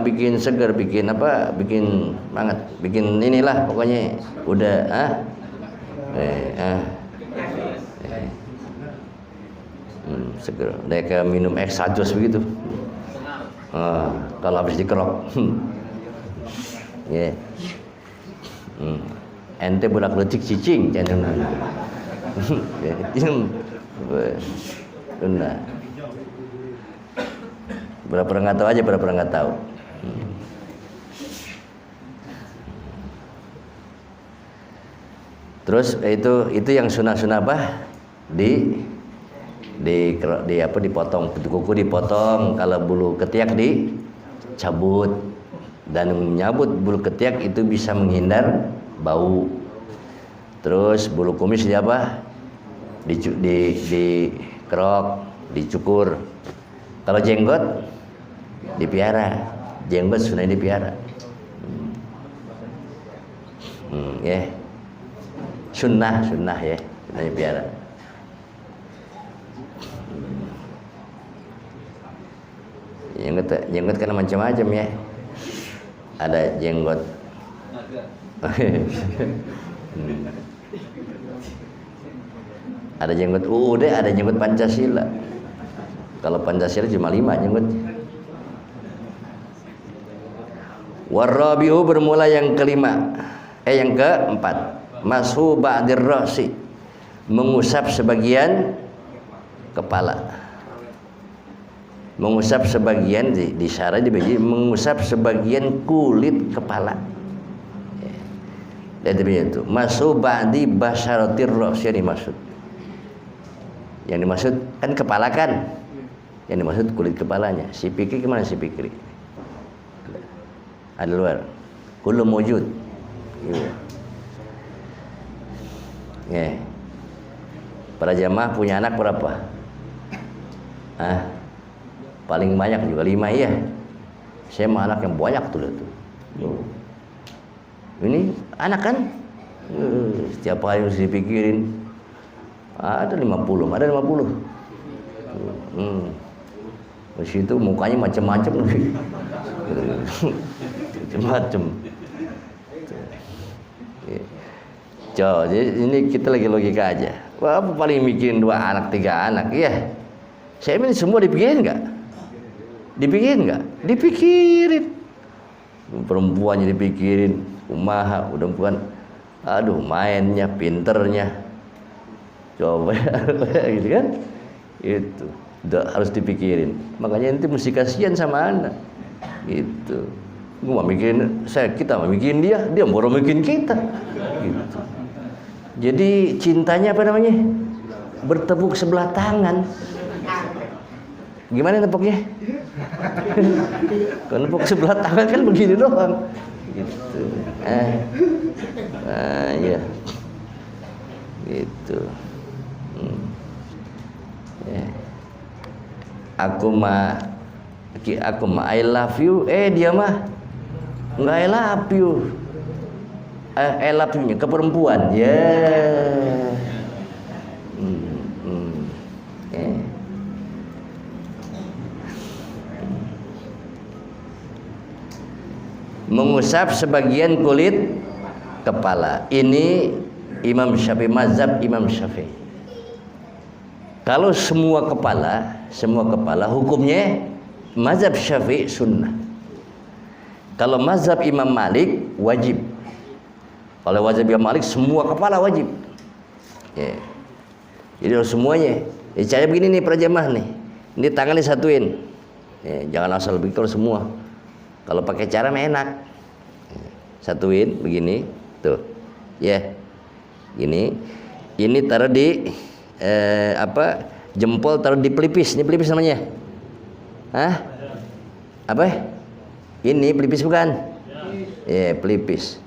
bikin segar, bikin apa? Bikin banget, bikin inilah pokoknya udah segar. Kayak minum Exajos begitu. Kalau habis dikerok. Ya. Ente bolak lecik cicing jangan. Benar. Berapa nggak tahu aja, berapa nggak tahu. Terus itu yang sunah apa? Dipotong, kuku dipotong, kalau bulu ketiak dicabut. Dan menyabut bulu ketiak itu bisa menghindar bau. Terus bulu kumis dikerok, dicukur. Kalau jenggot dipiara, jenggot sunnah dipiara. Ya. Sunnah ya, sunnah dipiara. Jenggot kan macam-macam ya. Ada jenggot ada jenggot UUD, ada jenggot Pancasila. Kalau Pancasila cuma 5 jenggot. Warabi'u bermula yang keempat, mashu ba'dir ra'si, mengusap sebagian kepala. Mengusap sebagian di syara dibagi mengusap sebagian kulit kepala. Dan itu mashu ba'di basyaratir ra'si yang dimaksud. Yang dimaksud kan kepala kan. Yang dimaksud kulit kepalanya. Si Fikri kemana si Fikri? Ada luar. Kullu mawjud. Para jamaah punya anak berapa? Paling banyak juga 5 ya. Saya mah anak yang banyak tuh. Ini anak kan setiap hari harus dipikirin. Ada 50. Di situ mukanya macam-macam lagi. Macam-macam. Jadi ini kita lagi logika aja. Wah, apa paling mikirin 2 anak, 3 anak? Iya. Saya ini semua dipikirin enggak? Dipikirin. Perempuannya dipikirin, kumaha, udah bukan. Aduh, mainnya, pinternya. Coba gitu kan? Itu harus dipikirin. Makanya nanti mesti kasihan sama anak. Gitu. Gua mikirin kita mikirin dia baru mikirin kita. Gitu. Jadi cintanya apa namanya? Bertepuk sebelah tangan. Gimana tepuknya? Kalau tepuk sebelah tangan kan begini doang. Gitu. Ya. Gitu. Ya. Aku mah I love you. Dia mah enggak I love you. I love you-nya ke perempuan. Mengusap sebagian kulit kepala. Ini Imam Syafi'i, mazhab Imam Syafi'i. Kalau semua kepala hukumnya mazhab Syafi'i sunnah. Kalau mazhab Imam Malik wajib. Kalau mazhab Imam Malik semua kepala wajib. Ya. Jadi harus semuanya. Cara begini nih para jamaah nih. Ini tangan disatuin. Ya, jangan asal begitu semua. Kalau pakai cara enak. Satuin begini, tuh. Ya. Gini. Ini taruh di jempol taruh di pelipis. Ini pelipis namanya. Hah? Apa? Ini pelipis bukan? Ya, pelipis.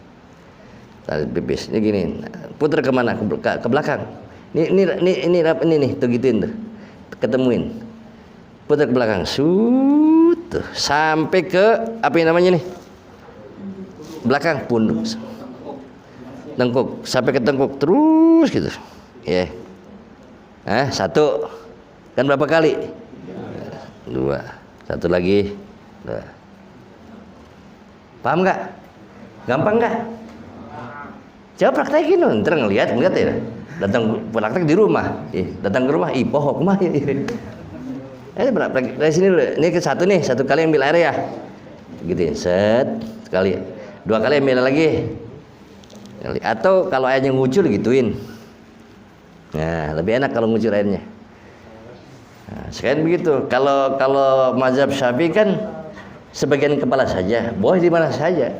Taruh pelipis. Ini gini. Putar kemana? Ke belakang. Ini nih, tuh gituin tuh. Ketemuin. Putar ke belakang. Tuh, sampai ke apa yang namanya nih? Belakang punduk. Tengkuk, sampai ke tengkuk terus gitu. Ya. Satu. Kan berapa kali? Dua. Satu lagi. Dua. Paham nggak? Gampang nggak? Coba praktekin loh, ntar ngeliat ya. Datang praktek di rumah, datang ke rumah, pohok mah. Dari sini dulu. Ini ke satu nih, satu kali ambil air ya, gitu, set sekali, dua kali ambil lagi. Atau kalau airnya ngucur gituin. Nah, lebih enak kalau ngucur airnya. Nah, sekarang begitu. Kalau mazhab Syafi'i kan sebagian kepala saja, boleh di mana saja.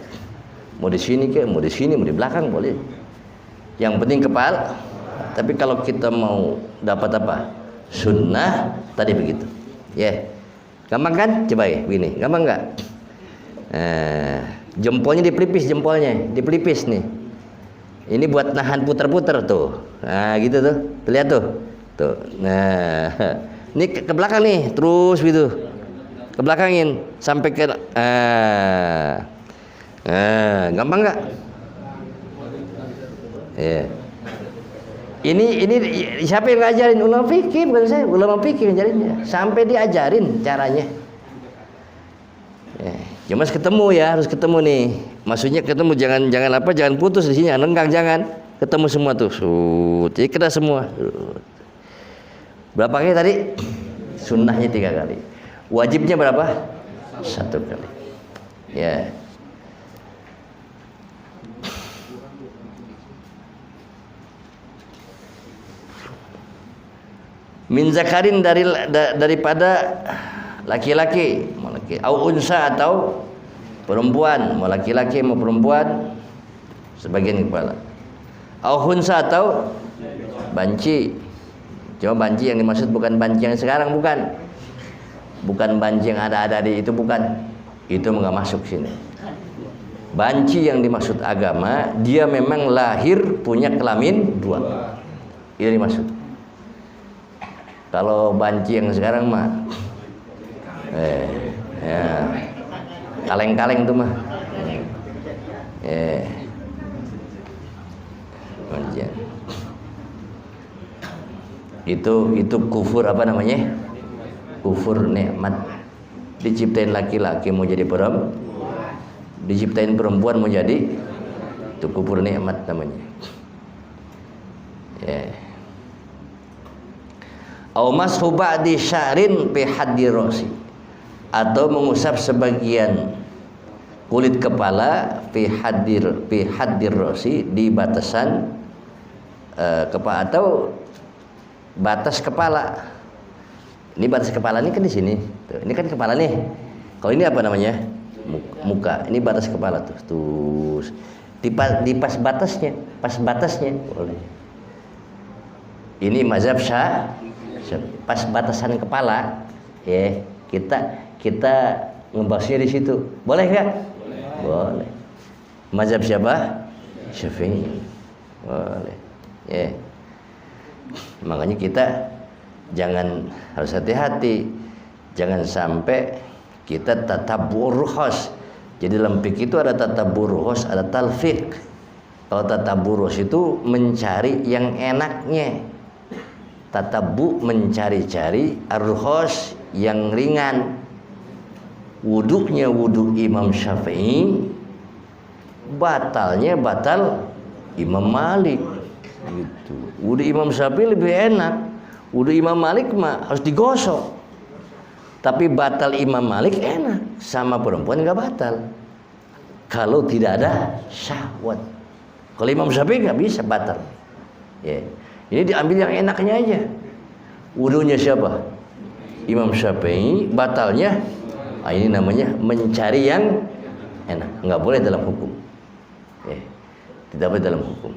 Mau di sini ke, mau di sini, mau di belakang boleh. Yang penting kepala. Tapi kalau kita mau dapat apa? Sunnah tadi begitu. Ya. Gampang kan? Coba ya, begini. Gampang enggak? Jempolnya dipelipis, dipelipis nih. Ini buat nahan puter-puter tuh. Nah, gitu tuh. Lihat tuh. Tuh. Nah, ini ke belakang nih, terus gitu. Ke belakangin sampai ke gampang enggak? Ya. Ini siapa yang ngajarin? Ulama fikih, bukan saya. Ulama fikih ngajarinnya. Sampai diajarin caranya. Ya. Cuma harus ketemu nih. Maksudnya ketemu jangan putus di sini, renggang jangan. Ketemu semua tuh. Jadi kena semua. Berapa kali tadi? Sunnahnya 3 kali. Wajibnya berapa? 1 kali. Ya. Min zakarin daripada laki-laki, au unsa atau perempuan, mau laki-laki mau perempuan sebagian kepala. Au unsa atau banci. Cuma banci yang dimaksud bukan banci yang sekarang, bukan. Bukan banci yang ada di itu, bukan. Itu enggak masuk sini. Banci yang dimaksud agama, dia memang lahir punya kelamin 2. Itu dimaksud. Kalau banci yang sekarang mah ya kaleng-kaleng tuh mah. Banci. Itu kufur apa namanya? Kufur nikmat. Diciptain laki-laki mau jadi perempuan, diciptain perempuan mau jadi, itu kufur nikmat namanya. Au mashu ba'di sya'rin fi haddi ra'si, atau mengusap sebagian kulit kepala fi haddir ra'si, di batasan kepala atau batas kepala. Ini batas kepala ini kan di sini. Tuh, ini kan kepala nih. Kalau ini apa namanya? Muka. Ini batas kepala tuh. Terus di pas batasnya, boleh. Ini mazhab pas batasan kepala, ya kita ngebahasnya di situ, boleh nggak? Boleh. Mazhab siapa? Syafi'i. Boleh. Ya. Makanya kita harus hati-hati, jangan sampai kita tatabur rukhas. Jadi dalam fikih itu ada tatabur rukhas, ada talfiq. Kalau tatabur rukhas itu mencari yang enaknya. Tatabu mencari-cari ar-rukhas yang ringan. Wudunya wudu Imam Syafi'i, batalnya batal Imam Malik gitu. Udah Imam Syafi'i lebih enak. Udah Imam Malik mah harus digosok. Tapi batal Imam Malik enak, sama perempuan nggak batal. Kalau tidak ada syahwat. Kalau Imam Syafi'i nggak bisa batal. Ya. Ini diambil yang enaknya aja. Wudunya siapa? Imam Syafi'i, batalnya ini namanya mencari yang enak. Nggak boleh dalam hukum. Ya. Tidak boleh dalam hukum.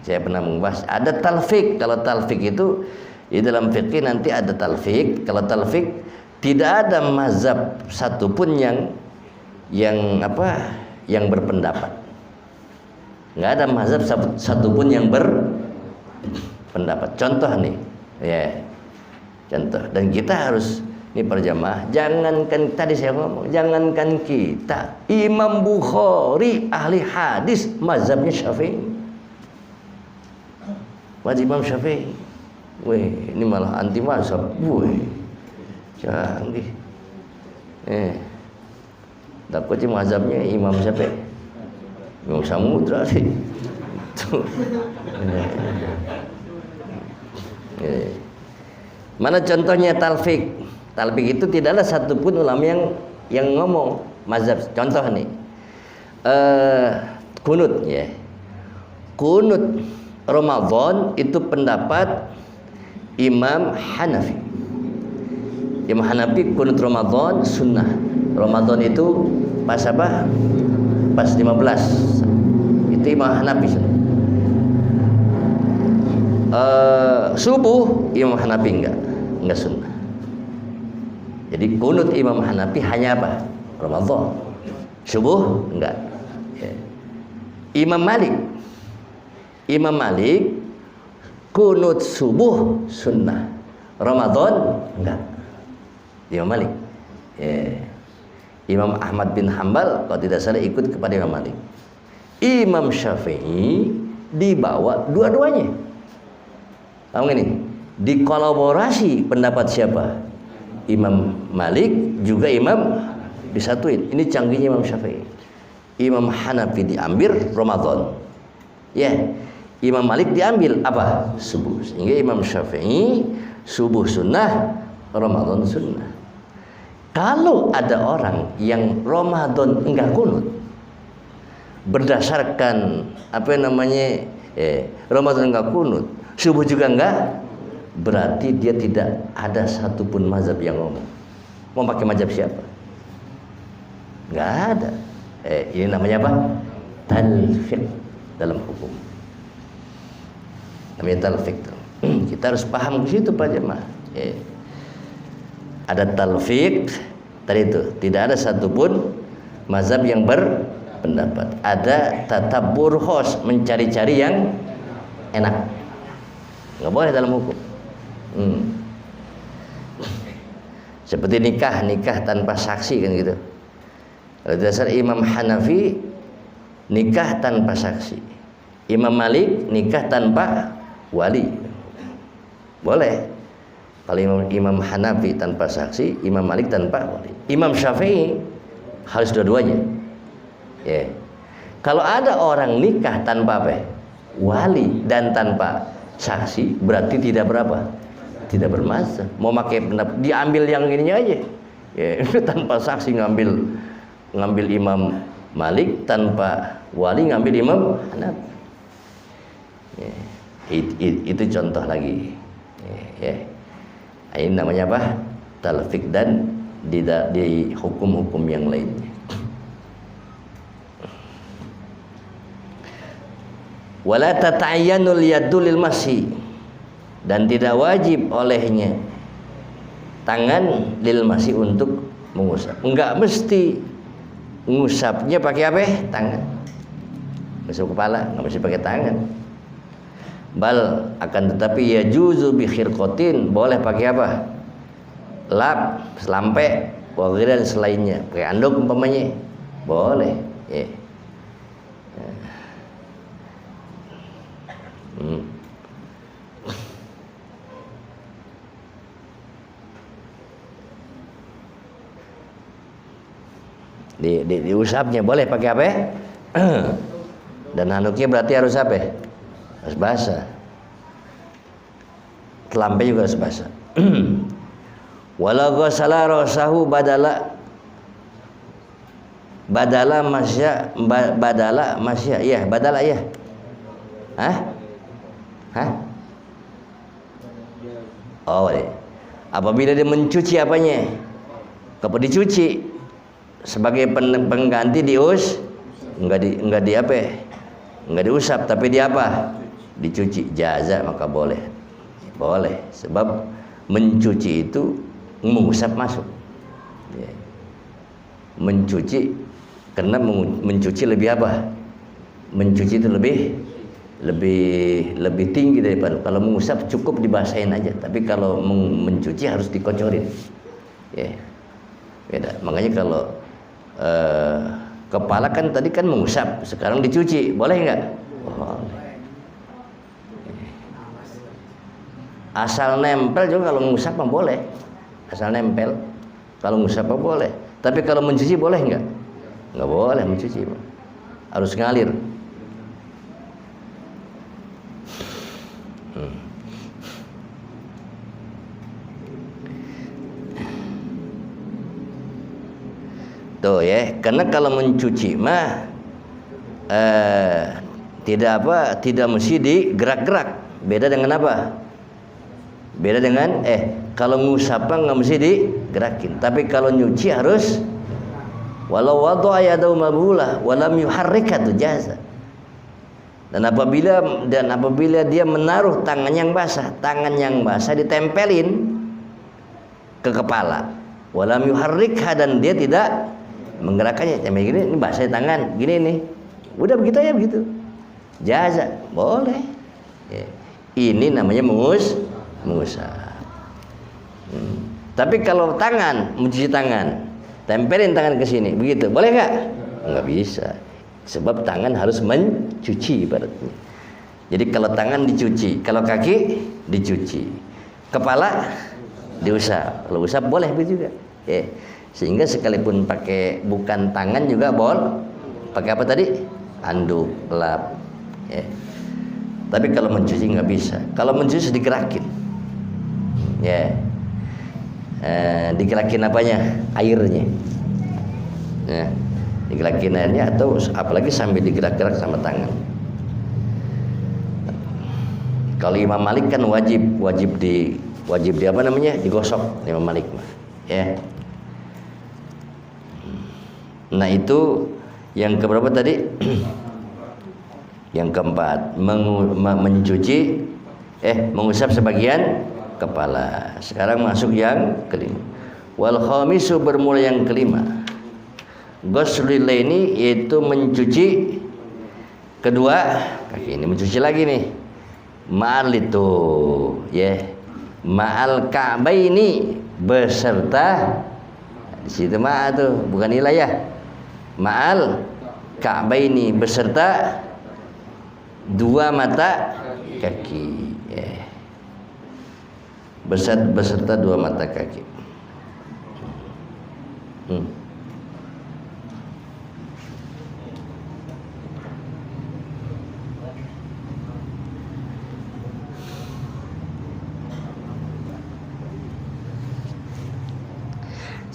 Saya pernah membahas ada talfik. Kalau talfik itu di dalam fikih nanti ada talfik. Kalau talfik tidak ada mazhab satupun yang berpendapat. Nggak ada mazhab satupun yang berpendapat. Contoh nih, ya, contoh. Dan kita harus ini perjamaah. Jangankan tadi saya ngomong, jangankan kita, Imam Bukhari ahli hadis mazhabnya Syafi'i. Mazhab Imam Syafi'i. Weh, ini malah anti mazhab. Weh, canggih. Takutnya mazhabnya Imam Syafi'i, Imam Samudra sih. Mana contohnya talfik? Talfik itu tidak ada satupun ulama yang ngomong mazhab. Contoh nih, kunut ya. Kunut Ramadan itu pendapat Imam Hanafi. Imam Hanafi kunut Ramadan sunnah. Ramadan itu pas apa? Pas 15. Itu Imam Hanafi sunnah. Subuh Imam Hanafi enggak sunnah. Jadi kunut Imam Hanafi hanya apa? Ramadan. Subuh enggak. Ya. Imam Malik kunut subuh sunnah, Ramadan enggak. Imam Malik. Ya. Imam Ahmad bin Hanbal kalau tidak salah ikut kepada Imam Malik. Imam Syafi'i dibawa dua-duanya. Paham ini? Dikolaborasi pendapat siapa? Imam Malik juga Imam disatuin. Ini canggihnya Imam Syafi'i. Imam Hanafi diambil Ramadan. Ya. Imam Malik diambil apa? Subuh. Sehingga Imam Syafi'i subuh sunnah, Ramadan sunnah. Kalau ada orang yang Ramadan enggak kunut berdasarkan Ramadan enggak kunut, subuh juga enggak, berarti dia tidak ada satupun mazhab yang ngomong. Mau pakai mazhab siapa? Enggak ada. Ini namanya apa? Talfiq dalam hukum. Namanya talfiq. Kita harus paham ke situ Pak Jemaah. Ada talfiq tadi itu, tidak ada satupun mazhab yang berpendapat. Ada tatabbur khos, mencari-cari yang enak. Nggak boleh dalam hukum. Seperti nikah tanpa saksi kan gitu. Kalau dasar Imam Hanafi nikah tanpa saksi. Imam Malik nikah tanpa wali. Boleh. Kalau Imam Hanafi tanpa saksi, Imam Malik tanpa wali. Imam Syafi'i harus dua-duanya. Ya. Kalau ada orang nikah tanpa wali dan tanpa saksi, berarti tidak berapa? Tidak bermazhab. Mau pakai pendapat, diambil yang ininya aja. Ya, tanpa saksi ngambil Imam Malik, tanpa wali ngambil Imam Hanafi. Ya. Itu contoh lagi. Ya. Ini namanya apa? Talfiq dan di hukum-hukum yang lainnya. Wala tata'ayyanul yadu lil masi, dan tidak wajib olehnya tangan lil masi untuk mengusap. Enggak mesti ngusapnya pakai apa? Tangan. Ngusap kepala enggak mesti pakai tangan. Bal akan tetapi ya juzu bi khirqatin, boleh pakai apa? Lap, selampe, dan selainnya. Pakai anduk umpamanya. Boleh, ya. Diusapnya boleh pakai apa? Dan handuknya berarti harus apa? Harus basah. Telampai juga harus basah. Wala ghasala rasahu badala masya ya badala ya. Oh, apabila dia mencuci apanya? Kalau dicuci sebagai pengganti enggak diusap tapi di apa? Dicuci jaza maka boleh. Boleh sebab mencuci itu mengusap masuk. Ya. Mencuci karena mencuci lebih apa? Mencuci itu lebih tinggi daripada kalau mengusap cukup dibasahin aja, tapi kalau mencuci harus dikocorin. Ya. Beda. Makanya kalau kepala kan tadi kan mengusap, sekarang dicuci, boleh nggak? Boleh. Asal nempel juga kalau mengusap mah boleh. Asal nempel. Kalau mengusap mah boleh. Tapi kalau mencuci boleh nggak? Nggak boleh mencuci, harus ngalir. Tuh ya, karena kalau mencuci mah tidak mesti digerak-gerak. Beda dengan apa? Beda dengan kalau ngusap nggak mesti digerakin. Tapi kalau nyuci harus walau wada'a yadahu mabula walam yuharrika tu jaza. Dan apabila dia menaruh tangan yang basah ditempelin ke kepala. Walam yuharrikha dan dia tidak menggerakkannya. Sampai gini, ini basah tangan, gini nih. Udah begitu ya begitu. Jaza, boleh. Ya. Ini namanya mengusap. Tapi kalau mencuci tangan, tempelin tangan ke sini, begitu. Boleh nggak? Nggak bisa. Sebab tangan harus mencuci ibaratnya. Jadi kalau tangan dicuci, kalau kaki dicuci, kepala diusap. Kalau usap boleh begitu juga. Ya. Sehingga sekalipun pakai bukan tangan juga boleh. Pakai apa tadi? Handuk, lap. Ya. Tapi kalau mencuci nggak bisa. Kalau mencuci digerakin. Ya. Digerakin apanya? Airnya. Ya. Digerakin airnya atau apalagi sambil digerak-gerak sama tangan. Kalau Imam Malik kan wajib di apa namanya? Digosok Imam Malik mah. Ya. Nah itu yang keberapa tadi? Yang keempat, mencuci mengusap sebagian kepala. Sekarang masuk yang kelima. Wal khamisu bermula yang kelima. Ghuslul laini yaitu mencuci kedua kaki. Ini mencuci lagi nih. Ma'al itu ya. Ma'al ka'baini beserta di situ ma'a tuh bukan nilai ya. Ma'al ka'baini beserta dua mata kaki ya. Beserta dua mata kaki.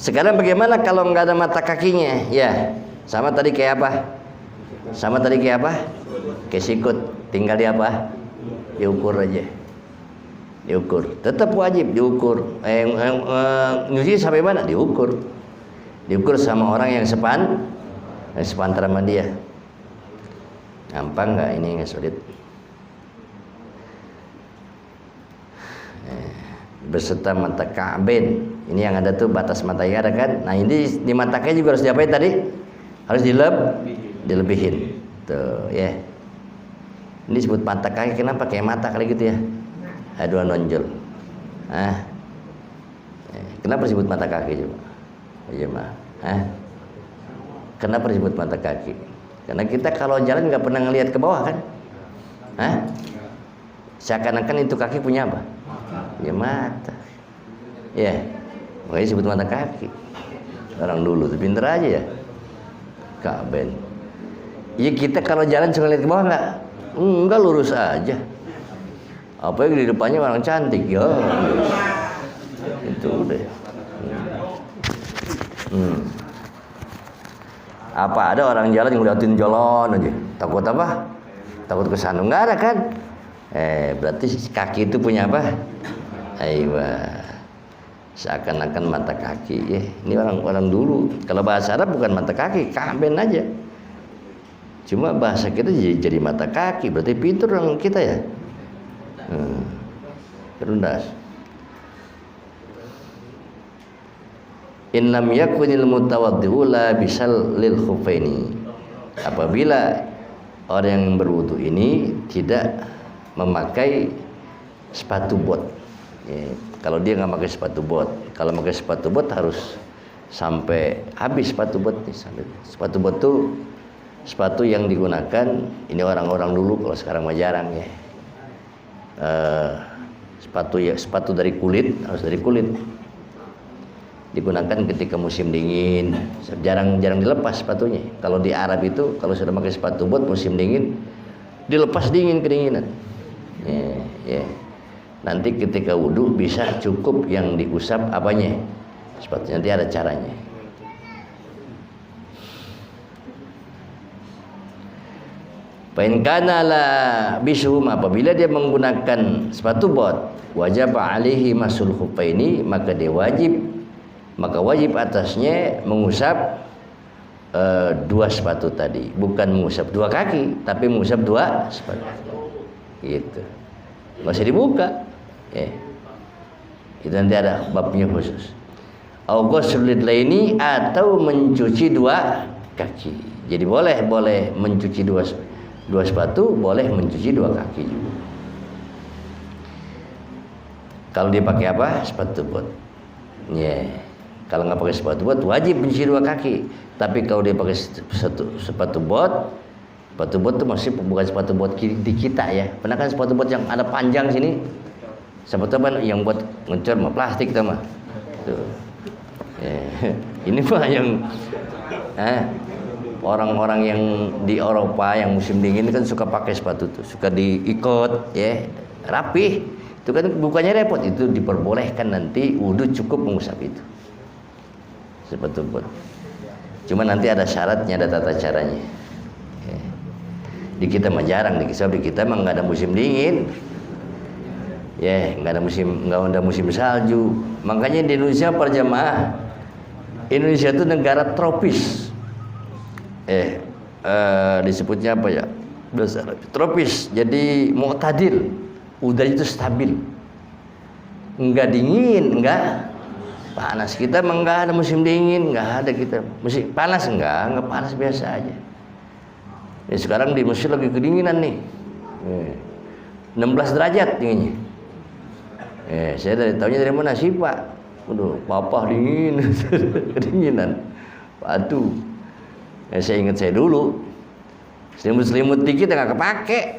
Sekarang bagaimana kalau nggak ada mata kakinya? Ya, sama tadi kayak apa? Kayak sikut, tinggal di apa? Diukur aja. Diukur. Tetap wajib diukur. Nyuci sampai mana? Diukur. Diukur sama orang yang sepantaran sama dia. Gampang nggak? Ini nggak sulit. Beserta mata ka'bain. Ini yang ada tuh batas matanya ada kan? Nah ini di mata kaki juga harus diapain tadi? Harus dilebihin. Tuh ya. Ini disebut mata kaki kenapa? Kayak mata kali gitu ya. Dua nonjol. Kenapa disebut mata kaki coba? Iya mah. Kenapa disebut mata kaki? Karena kita kalau jalan nggak pernah ngelihat ke bawah kan? Seakan-akan itu kaki punya apa? Ya mata. Ya. Makanya disebut mata kaki. Orang dulu tuh pinter aja ya. Ka'bain. Ya kita kalau jalan suka lihat ke bawah nggak? Enggak, lurus aja. Apa yang di depannya orang cantik ya? Itu udah. Apa ada orang jalan yang ngeliatin jalan aja? Takut apa? Takut kesana? Enggak ada kan? Berarti kaki itu punya apa? Aywa. Seakan-akan mata kaki ya. Ini orang dulu. Kalau bahasa Arab bukan mata kaki, kaben aja. Cuma bahasa kita jadi mata kaki. Berarti pintar orang kita ya. Cerdas. In lam yakunil mutawaddi'u la bisal lil khufaini. Apabila orang yang berwudu ini tidak memakai sepatu bot. Ya, kalau dia nggak pakai sepatu bot, kalau pakai sepatu bot harus sampai habis sepatu botnya. Sepatu bot itu sepatu yang digunakan ini orang-orang dulu, kalau sekarang mah jarang ya. Sepatu dari kulit, harus dari kulit. Digunakan ketika musim dingin, jarang dilepas sepatunya. Kalau di Arab itu kalau sudah pakai sepatu bot musim dingin dilepas kedinginan. Ya. Nanti ketika wudhu bisa cukup yang diusap apanya? Sepatunya, nanti ada caranya. Pain kana la bisuhum, apabila dia menggunakan sepatu bot, wajib alaihi masul khufaini, maka wajib atasnya mengusap dua sepatu tadi, bukan mengusap dua kaki, tapi mengusap dua sepatu. Gitu. Nggak usah dibuka. Ya. Itu nanti ada babnya khusus. Au ghuslul laini, atau mencuci dua kaki. Jadi boleh mencuci dua sepatu, boleh mencuci dua kaki juga. Kalau dia pakai apa? Sepatu bot. Ya. Kalau nggak pakai sepatu bot wajib mencuci dua kaki. Tapi kalau dia pakai sepatu bot itu masih bukan sepatu bot di kita ya. Pernah kan sepatu bot yang ada panjang sini? Sepatu bot yang buat ngecor mah plastik itu mah. Tuh. Ya. Ini mah yang orang-orang yang di Eropa yang musim dingin kan suka pakai sepatu tuh, suka diikut ya, rapih. Itu kan bukannya repot, itu diperbolehkan, nanti wudu cukup mengusap itu. Sepatu bot. Cuma nanti ada syaratnya, ada tata caranya. Ya. Di kita mah jarang, di kita mah nggak ada musim dingin. Ya, nggak ada musim salju. Makanya di Indonesia perjamaah, Indonesia itu negara tropis. Disebutnya apa ya? Tropis. Jadi mu'tadil. Udara itu stabil. Enggak dingin, enggak panas. Kita memang enggak ada musim dingin, enggak ada kita. Musim panas enggak panas, biasa aja. Ya, sekarang di Mesir lagi kedinginan nih. 16 derajat dinginnya. Saya tahunya dari mana sih, Pak? Waduh, papa dingin. Kedinginan. Waduh. Saya ingat saya dulu selimut dikit nggak kepake,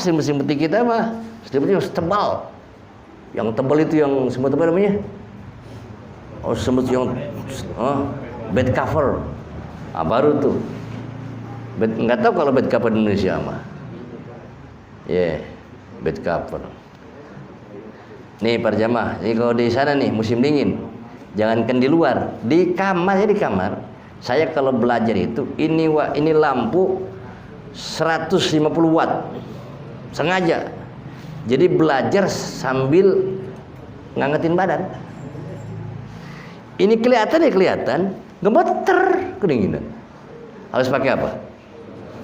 selimut dikit mah selimutnya harus tebal. Yang tebal itu yang semut apa namanya? Semut yang bed cover. Baru tuh. Nggak tahu kalau bed cover di Indonesia mah. Bed cover. Nih para jamaah, ini kalau di sana nih musim dingin, jangankan di luar, di kamar. Saya kalau belajar itu ini lampu 150 watt sengaja. Jadi belajar sambil ngangetin badan. Ini kelihatan gemeter kedinginan. Harus pakai apa?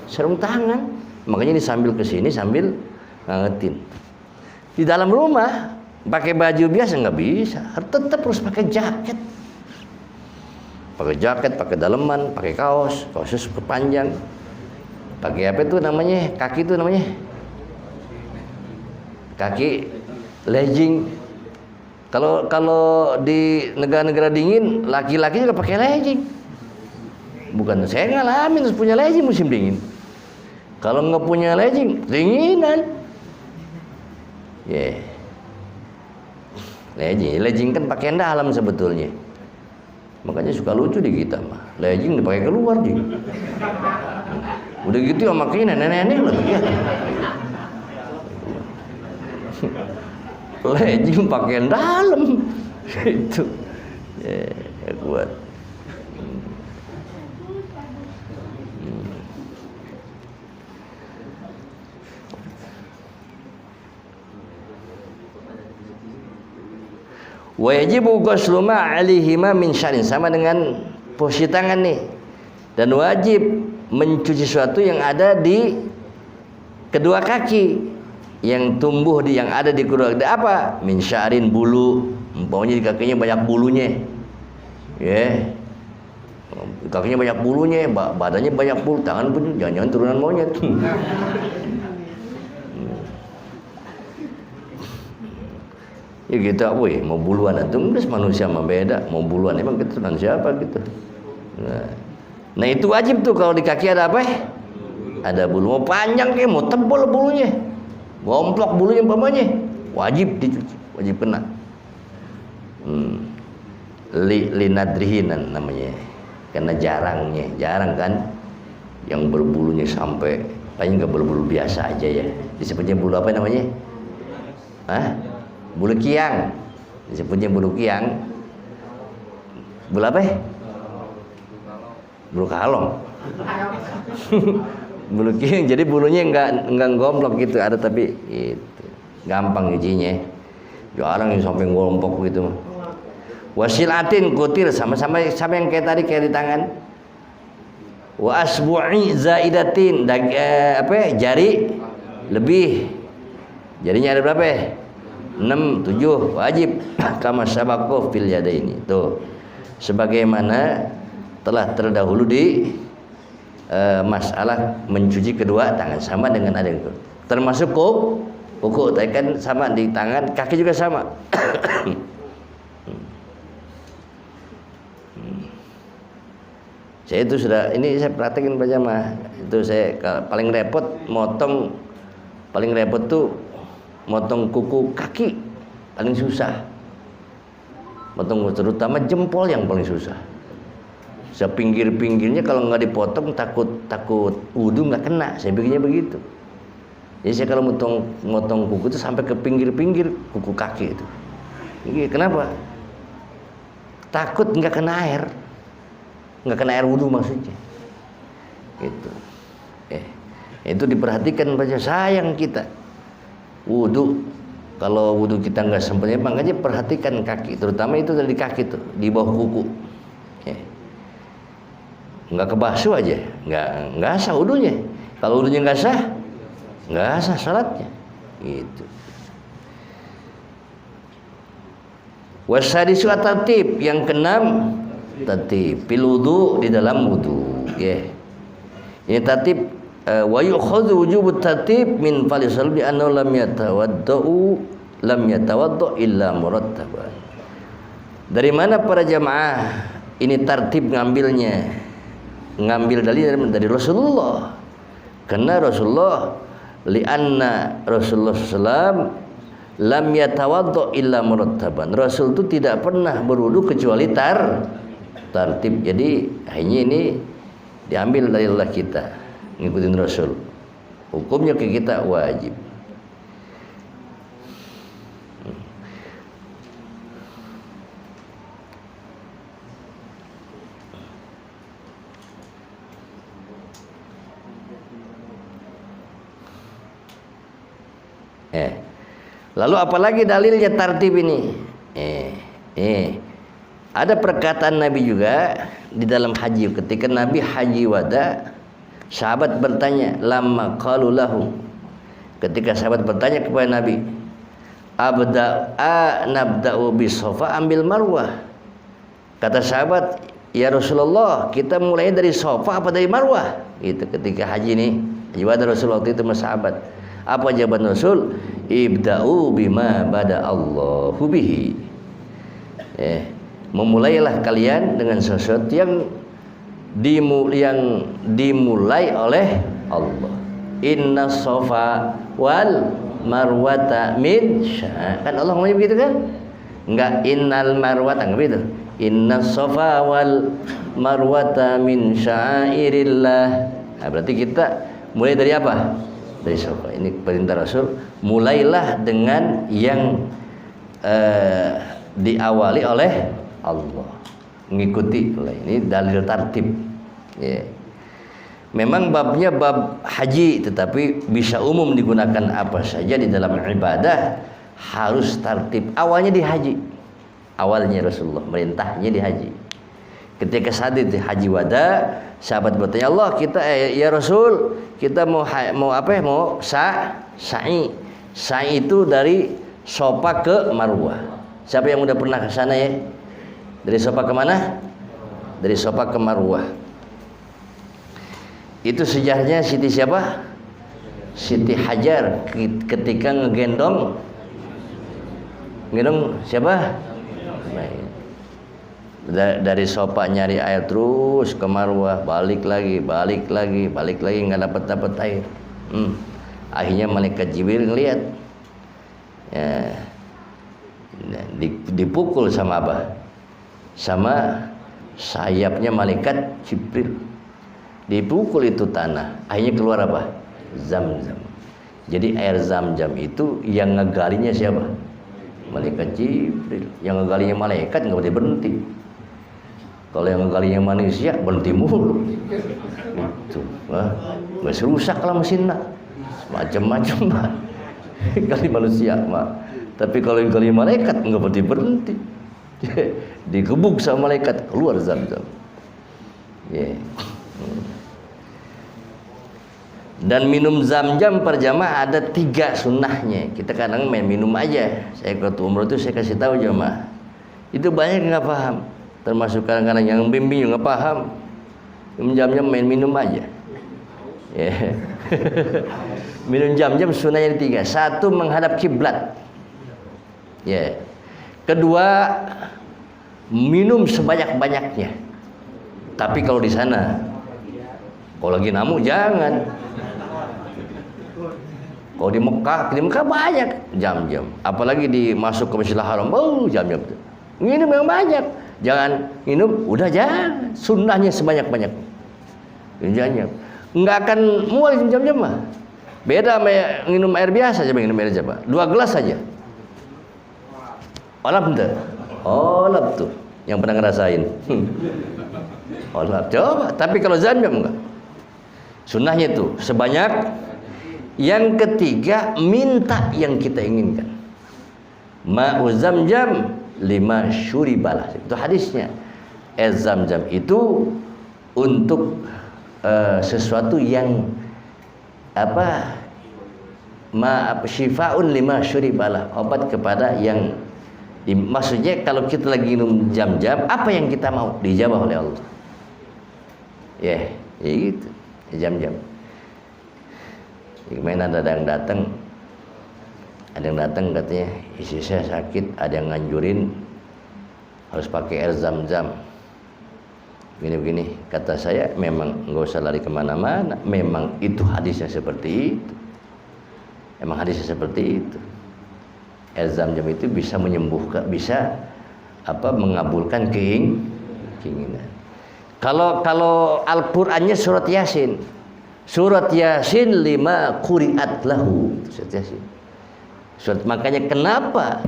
Sarung tangan. Makanya ini sambil kesini sambil ngangetin. Di dalam rumah pakai baju biasa nggak bisa, tetap harus pakai jaket. Pakai jaket, pakai daleman, pakai kaosnya super panjang. Pakai apa itu namanya? Kaki itu namanya? Kaki legging. Kalau di negara-negara dingin, laki-laki juga pakai legging. Bukan saya ngalamin harus punya legging musim dingin. Kalau nggak punya legging, dinginan. Legging kan pakaian dalam sebetulnya. Makanya suka lucu di kita mah. Legging dipakai keluar juga. Udah gitu ya makanya nenek-nenek lagi ya. Legging pakaian dalam itu ya kuat. Wajibu ghuslu ma alihima min sya'rin, sama dengan posisi tangan nih. Dan wajib mencuci sesuatu yang ada di kedua kaki, yang tumbuh di yang ada di kedua kaki. Apa? Min sya'rin, bulu. Umpamanya di kakinya banyak bulunya. Ya. Kakinya banyak bulunya, badannya banyak bulu, tangan pun jangan-jangan turunan monyet. Ya gitu, woi, mau buluan antum terus manusia mah beda, mau buluan emang keturunan siapa gitu. Nah itu wajib tuh kalau di kaki ada apa? Ada bulu, mau panjang kayak mau tebal bulunya, gomplok bulunya umpamanya, wajib dicuci, wajib kena. Linadrihinan namanya, karena jarang kan yang berbulunya sampai, paling nggak berbulu biasa aja ya. Disebutnya bulu apa namanya? Hah? Bulu kiang, disebutnya bulu kiang. Bulu apa? Bulu kalong. Bulu kiang, jadi bulunya enggak gomplok gitu, ada tapi itu gampang nyucinya. Jarang yang sampai gomplok gitu. Wasilatin kutir, sama-sama yang kayak tadi, kayak di tangan. Wa asbu'i zaidatin, jari lebih. Jarinya ada berapa? 6, 7 wajib kama sabaqo fil yadaini. Tuh sebagaimana telah terdahulu di masalah mencuci kedua tangan, sama dengan ada itu. Termasuk kuku kan sama di tangan, kaki juga sama. Saya itu sudah, ini saya praktekin Pak Jamaah. Itu saya paling repot tuh motong kuku kaki, paling susah. Motong terutama jempol yang paling susah. Sepinggir-pinggirnya kalau nggak dipotong takut wudu nggak kena. Saya bikinnya begitu. Jadi saya kalau motong kuku itu sampai ke pinggir-pinggir kuku kaki itu. Ini kenapa? Takut nggak kena air wudu maksudnya. Gitu. Itu diperhatikan baca, sayang kita. Wudu, kalau wudu kita nggak sempurna, makanya perhatikan kaki, terutama itu dari kaki tuh di bawah kuku, nggak kebasuh aja, nggak sah wudunya. Kalau wudunya nggak sah salatnya, gitu. Wasadisu at-tartib, yang keenam tertib fil wudu, di dalam wudu, Ini tertib. Wa yukhadhu wujubut tartib min falisal bi annahu lam yatawaddu illa murattaban. Dari mana para jamaah ini tartib ngambil dalil dari Rasulullah? Karena Rasulullah lianna Rasulullah sallam lam yatawaddu illa murattaban. Rasul itu tidak pernah berwudu kecuali tartib. Jadi hanya ini diambil dari Allah kita. Ngikutin Rasul, hukumnya ke kita wajib. Lalu apalagi dalilnya tartib ini? Ada perkataan Nabi juga di dalam haji, ketika Nabi haji wada. Sahabat bertanya, lamma qalu lahu, ketika sahabat bertanya kepada Nabi, nabda'u bis Safa ambil Marwah. Kata sahabat, ya Rasulullah, kita mulai dari Safa apa dari Marwah? Itu ketika haji nih, haji Rasulullah itu sama sahabat. Apa jawaban Rasul? Ibda'u bima bada Allahu bihi. Memulailah kalian dengan sesuatu yang dimulai oleh Allah. Inna Safa wal Marwata min kan Allah ngomongnya begitu kan? Enggak innal marwata, enggak begitu. Inna Safa wal Marwata min syairillah. Nah, berarti kita mulai dari apa? Dari sofa. Ini perintah Rasul. Mulailah dengan yang diawali oleh Allah. Mengikuti. Ini dalil tartib. Ya. Memang babnya bab haji, tetapi bisa umum digunakan apa saja di dalam ibadah. Harus tartib. Awalnya di haji. Awalnya Rasulullah merintahnya di haji. Ketika saat itu haji wada, sahabat bertanya, Allah kita ya Rasul, kita mau apa ya? Mau sa'i. Sa'i itu dari Sofa ke Marwah. Siapa yang udah pernah ke sana ya? Dari Sofa ke mana? Dari Sofa ke Marwah. Itu sejarahnya Siti siapa? Siti Hajar ketika ngegendong siapa? Dari Sofa nyari air terus ke Marwah, balik lagi nggak dapat air. Akhirnya malaikat Jibril ngelihat, ya, dipukul sama apa? Sama sayapnya malaikat Jibril. Dipukul itu tanah, akhirnya keluar apa? Zam-zam. Jadi air Zam-zam itu yang ngegalinya siapa? Malaikat Jibril. Yang ngegalinya malaikat nggak boleh berhenti. Kalau yang ngegalinya manusia berhenti mulu. Itu, nggak rusak lah mesinnya. Macam-macam mah. Gali manusia mah. Tapi kalau yang gali malaikat nggak berhenti. Digebuk sama malaikat, keluar Zam-zam. Yeah. Dan minum Zam-zam per jamaah ada 3 sunnahnya. Kita kadang main minum aja. Saya waktu umroh itu saya kasih tahu jamaah. Itu banyak yang nggak paham. Termasuk kadang-kadang yang bimbing nggak paham. Jam-jam main minum aja. Yeah. Minum Zam-zam sunnahnya 3. 1 menghadap kiblat. Ya. Kedua, minum sebanyak-banyaknya. Tapi kalau di sana, kalau lagi namu jangan. Kalau di Mekah banyak Zam-zam. Apalagi masuk ke Masjidil Haram, Zam-zam itu. Minum yang banyak. Jangan minum, udah jangan. Sunnahnya sebanyak-banyak. Jangan. Enggak akan mual Zam-zam mah. Beda sama minum air biasa aja, minum air coba. 2 gelas saja. Olap tuh. Olap tuh. Yang pernah ngerasain. Olap. Coba. Tapi kalau Zam-zam enggak. Sunnahnya itu sebanyak. Yang ketiga, minta yang kita inginkan. Ma'u Zam-zam 5 syuribalah. Itu hadisnya. Zam-zam itu untuk sesuatu yang syifaun 5 syuribalah. Obat kepada yang maksudnya kalau kita lagi minum Zam-zam, apa yang kita mau dijawab oleh Allah. Ya gitu. Zam-zam. Kemarin ada yang datang katanya istri saya sakit, ada yang nganjurin harus pakai air Zam-zam. Begini kata saya, memang nggak usah lari kemana-mana, memang itu hadisnya seperti itu. Emang hadisnya seperti itu. Air Zam-zam itu bisa menyembuhkan, bisa mengabulkan keinginan. Kalau Al-Qur'annya surat Yasin. Surat Yasin 5 quri'at lahu. Surat Yasin. Makanya kenapa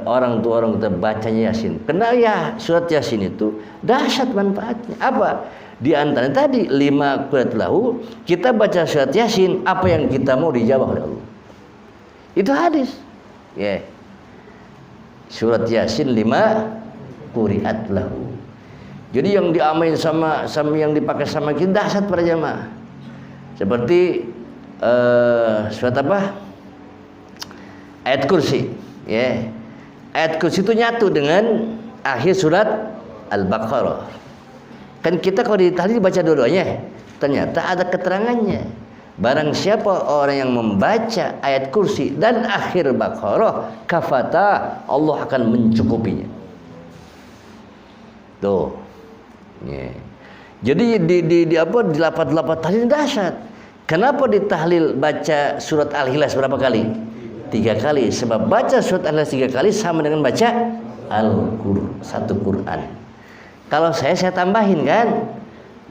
orang kita bacanya Yasin? Karena ya surat Yasin itu dahsyat manfaatnya. Apa? Di antara tadi 5 quri'at lahu, kita baca surat Yasin, apa yang kita mau dijawab oleh Allah. Itu hadis. Ya. Yeah. Surat Yasin 5 quri'at lahu. Jadi yang diamalin sama yang dipakai sama kita dahsyat para jamaah. Seperti surat apa? Ayat kursi. Ya. Ayat kursi itu nyatu dengan akhir surat Al-Baqarah. Kan kita kalau di tahlil baca dua-duanya, ternyata ada keterangannya. Barang siapa orang yang membaca ayat kursi dan akhir Baqarah, kafata, Allah akan mencukupinya. Tuh. Yeah. Jadi di lafaz-lafaz tahlil dahsyat. Kenapa di tahlil baca surat Al-Ikhlas berapa kali? 3 kali. Sebab baca surat Al-Ikhlas 3 kali sama dengan baca Al-Qur'an, satu Quran. Kalau saya tambahin kan,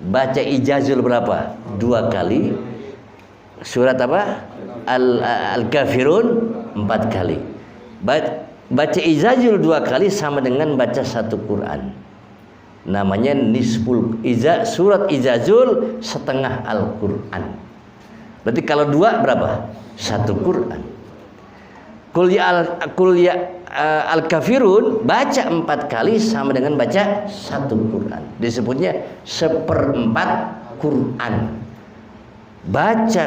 baca ijazul berapa? 2 kali. Surat apa? Al-Kafirun 4 kali. Baca ijazul 2 kali sama dengan baca 1 Quran. Namanya nisful surat ijazul setengah Al-Quran. Berarti kalau 2 berapa? 1 Quran. Qul ya Al-Kafirun baca 4 kali sama dengan baca 1 Quran. Disebutnya 1/4 Quran. Baca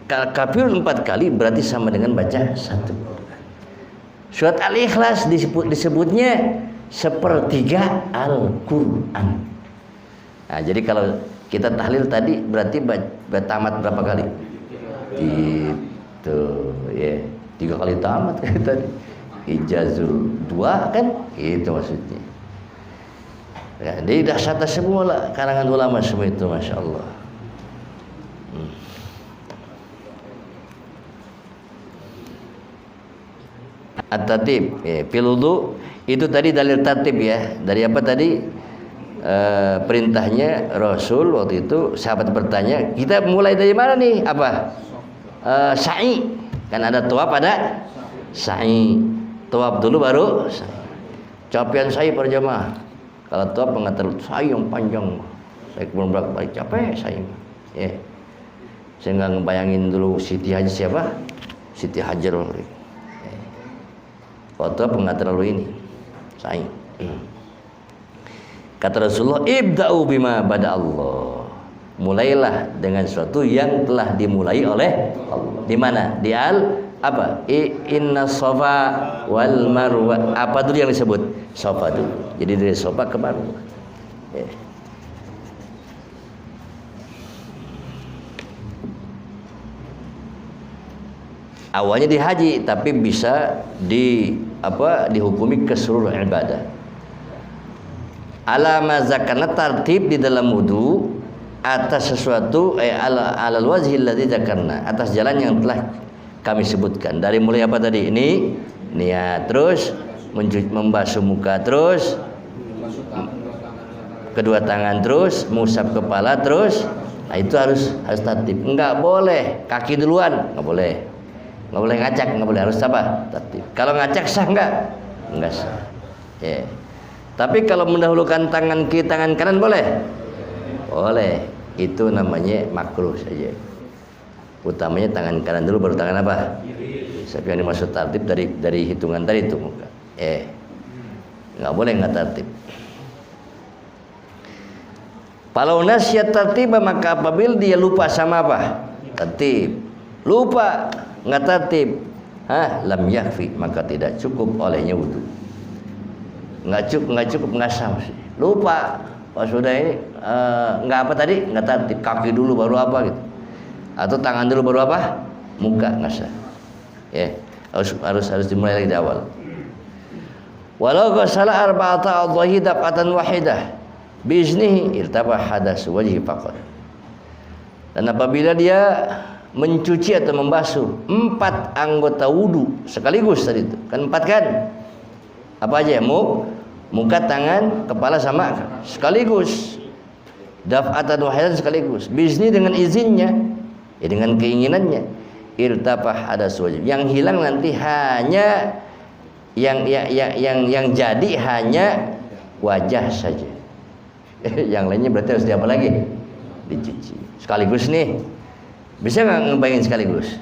Al-Kafirun 4 kali berarti sama dengan baca 1 Quran. Surat Al-Ikhlas disebutnya 1/3 Al-Quran. Nah, jadi kalau kita tahlil tadi berarti tamat berapa kali? Gitu ya. 3 kali tamat tadi. Ijazul 2 kan? Itu maksudnya. Ya, jadi dahsyat semua lah karangan ulama semua itu, masya Allah. At-tatib, fil wudu itu tadi dalil tatib ya. Dari apa tadi? Perintahnya Rasul waktu itu, sahabat bertanya, kita mulai dari mana nih? Apa? Sa'i. Kan ada tawaf, ada sa'i. Tawaf dulu baru sa'i. Capean sa'i para jamaah. Kalau tawaf mengatur sa'i yang panjang. Saya belum balik capek sa'i. Ya. Saya nggak ngebayangin dulu Siti Hajar siapa? Siti Hajar. Kalau nggak terlalu ini, sa'i. Kata Rasulullah, ibda'u bima bada Allah. Mulailah dengan sesuatu yang telah dimulai oleh Allah. Di mana? Di apa? Inna Safa wal Marwa. Apa dulu yang disebut? Safa dulu. Jadi dari Safa ke Marwa. Awalnya di haji, tapi bisa dihukumi ke seluruh ibadah. Alama zakana tartib di dalam wudu atas sesuatu alal wajhil ladzi dzakarna, atas jalan yang telah kami sebutkan. Dari mulai apa tadi? Ini niat, terus membasuh muka, terus kedua tangan, terus mengusap kepala, terus nah itu harus tartib. Enggak boleh kaki duluan, enggak boleh. Enggak boleh ngacak, enggak boleh, harus apa? Tartib. Kalau ngacak sah enggak? Enggak sah. Ya. Tapi kalau mendahulukan tangan kiri, tangan kanan boleh? Boleh. Itu namanya makruh saja. Utamanya tangan kanan dulu baru tangan apa? Tapi yang dimaksud tartib dari hitungan tadi itu muka. Nggak boleh nggak tartib. Kalau nasyat tartib, maka apabila dia lupa sama apa? Tartib. Lupa nggak tartib, lam yakfi, maka tidak cukup olehnya wudu. Nggak cukup nggak sah. Lupa. Pas sudah ini nggak apa tadi, nggak tartib, kaki dulu baru apa gitu, atau tangan dulu baru apa, muka, nggak sah. Ya, harus dimulai lagi dari awal. Walau qasala arba'ata adhahi daf'atan wahidah biiznihi irtabah hadas wajhi faqat. Dan apabila dia mencuci atau membasuh 4 anggota wudu sekaligus tadi itu, kan 4 kan? Apa aja? Muka, tangan, kepala sama sekaligus. Daf'atan wahidatan sekaligus. Biizni dengan izinnya, ya dengan keinginannya. Irtafah hadas wajib. Yang hilang nanti hanya yang jadi hanya wajah saja. Yang lainnya berarti harus diapa lagi? Dicuci. Sekaligus nih. Bisa nggak ngebayangin sekaligus?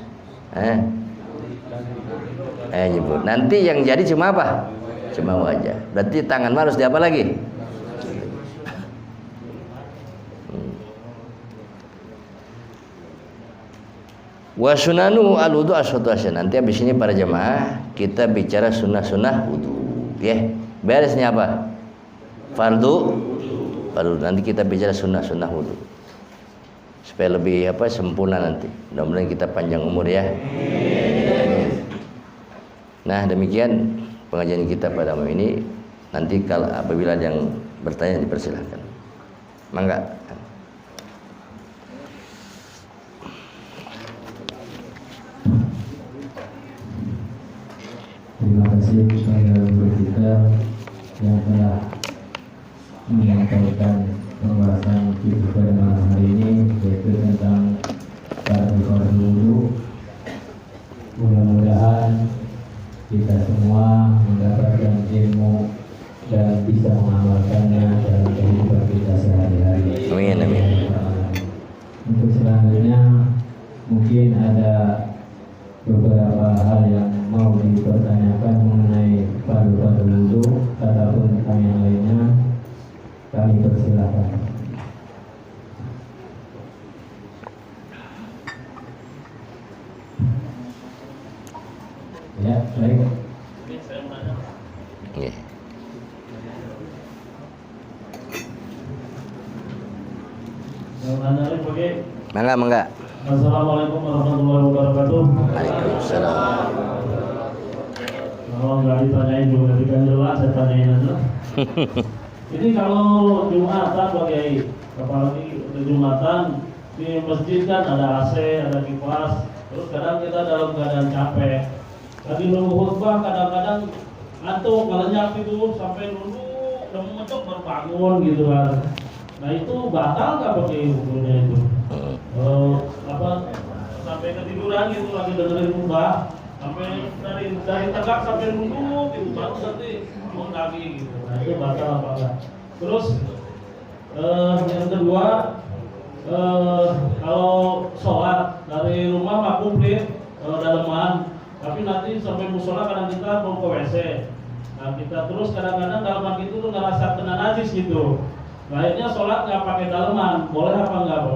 Nyebut. Nanti yang jadi cuma apa? Cuma wajah. Berarti tangan harus diapa lagi? Wa sunanu al-wudu aswatu asyan. Nanti habis ini para jemaah kita bicara sunnah-sunnah wudu. Ya, beresnya apa? Fardu. Nanti kita bicara sunnah-sunnah wudu. Supaya lebih sempurna nanti. Mudah-mudahan kita panjang umur ya. Nah, demikian pengajian kita pada malam ini. Nanti kalau apabila ada yang bertanya dipersilahkan. Mangga. Terima kasih kepada guru kita yang telah menyampaikan pembahasan kita pada malam hari ini, yaitu tentang fardu wudu. Mudah-mudahan kita semua mendapatkan ilmu dan bisa mengamalkannya dalam kehidupan kita sehari-hari. Amin, amin. Untuk selanjutnya mungkin ada beberapa hal yang mau dipertanyakan mengenai fardu wudu ataupun tentang yang lainnya, kami persilakan. Ya, baik. Nggih. Mangga. Assalamualaikum warahmatullahi wabarakatuh. Waalaikumsalam. Kalau nggak ditanyain juga kan jelas, saya tanyain aja. Ini kalau Jumatan sebagai apalagi untuk Jumatan di masjid kan ada AC, ada kipas. Terus kadang kita dalam keadaan capek. Lagi nunggu khutbah kadang-kadang ngantuk, ngelenyap gitu sampai nunggu udah mengetuk baru bangun gitu kan. Nah itu batal nggak pakai hukumnya itu? Sampai ketiduran gitu lagi dengerin khutbah, sampai dari tegak sampai nunggu gitu baru nanti bangun lagi gitu. Nah itu batal apa enggak? Terus yang kedua, kalau sholat dari rumah mah komplit daleman, tapi nanti sampai musola kadang kita mau ke WC. Nah kita terus kadang-kadang daleman itu tuh ngerasa kena najis gitu. Nah akhirnya sholat nggak pakai daleman, boleh apa enggak Pak?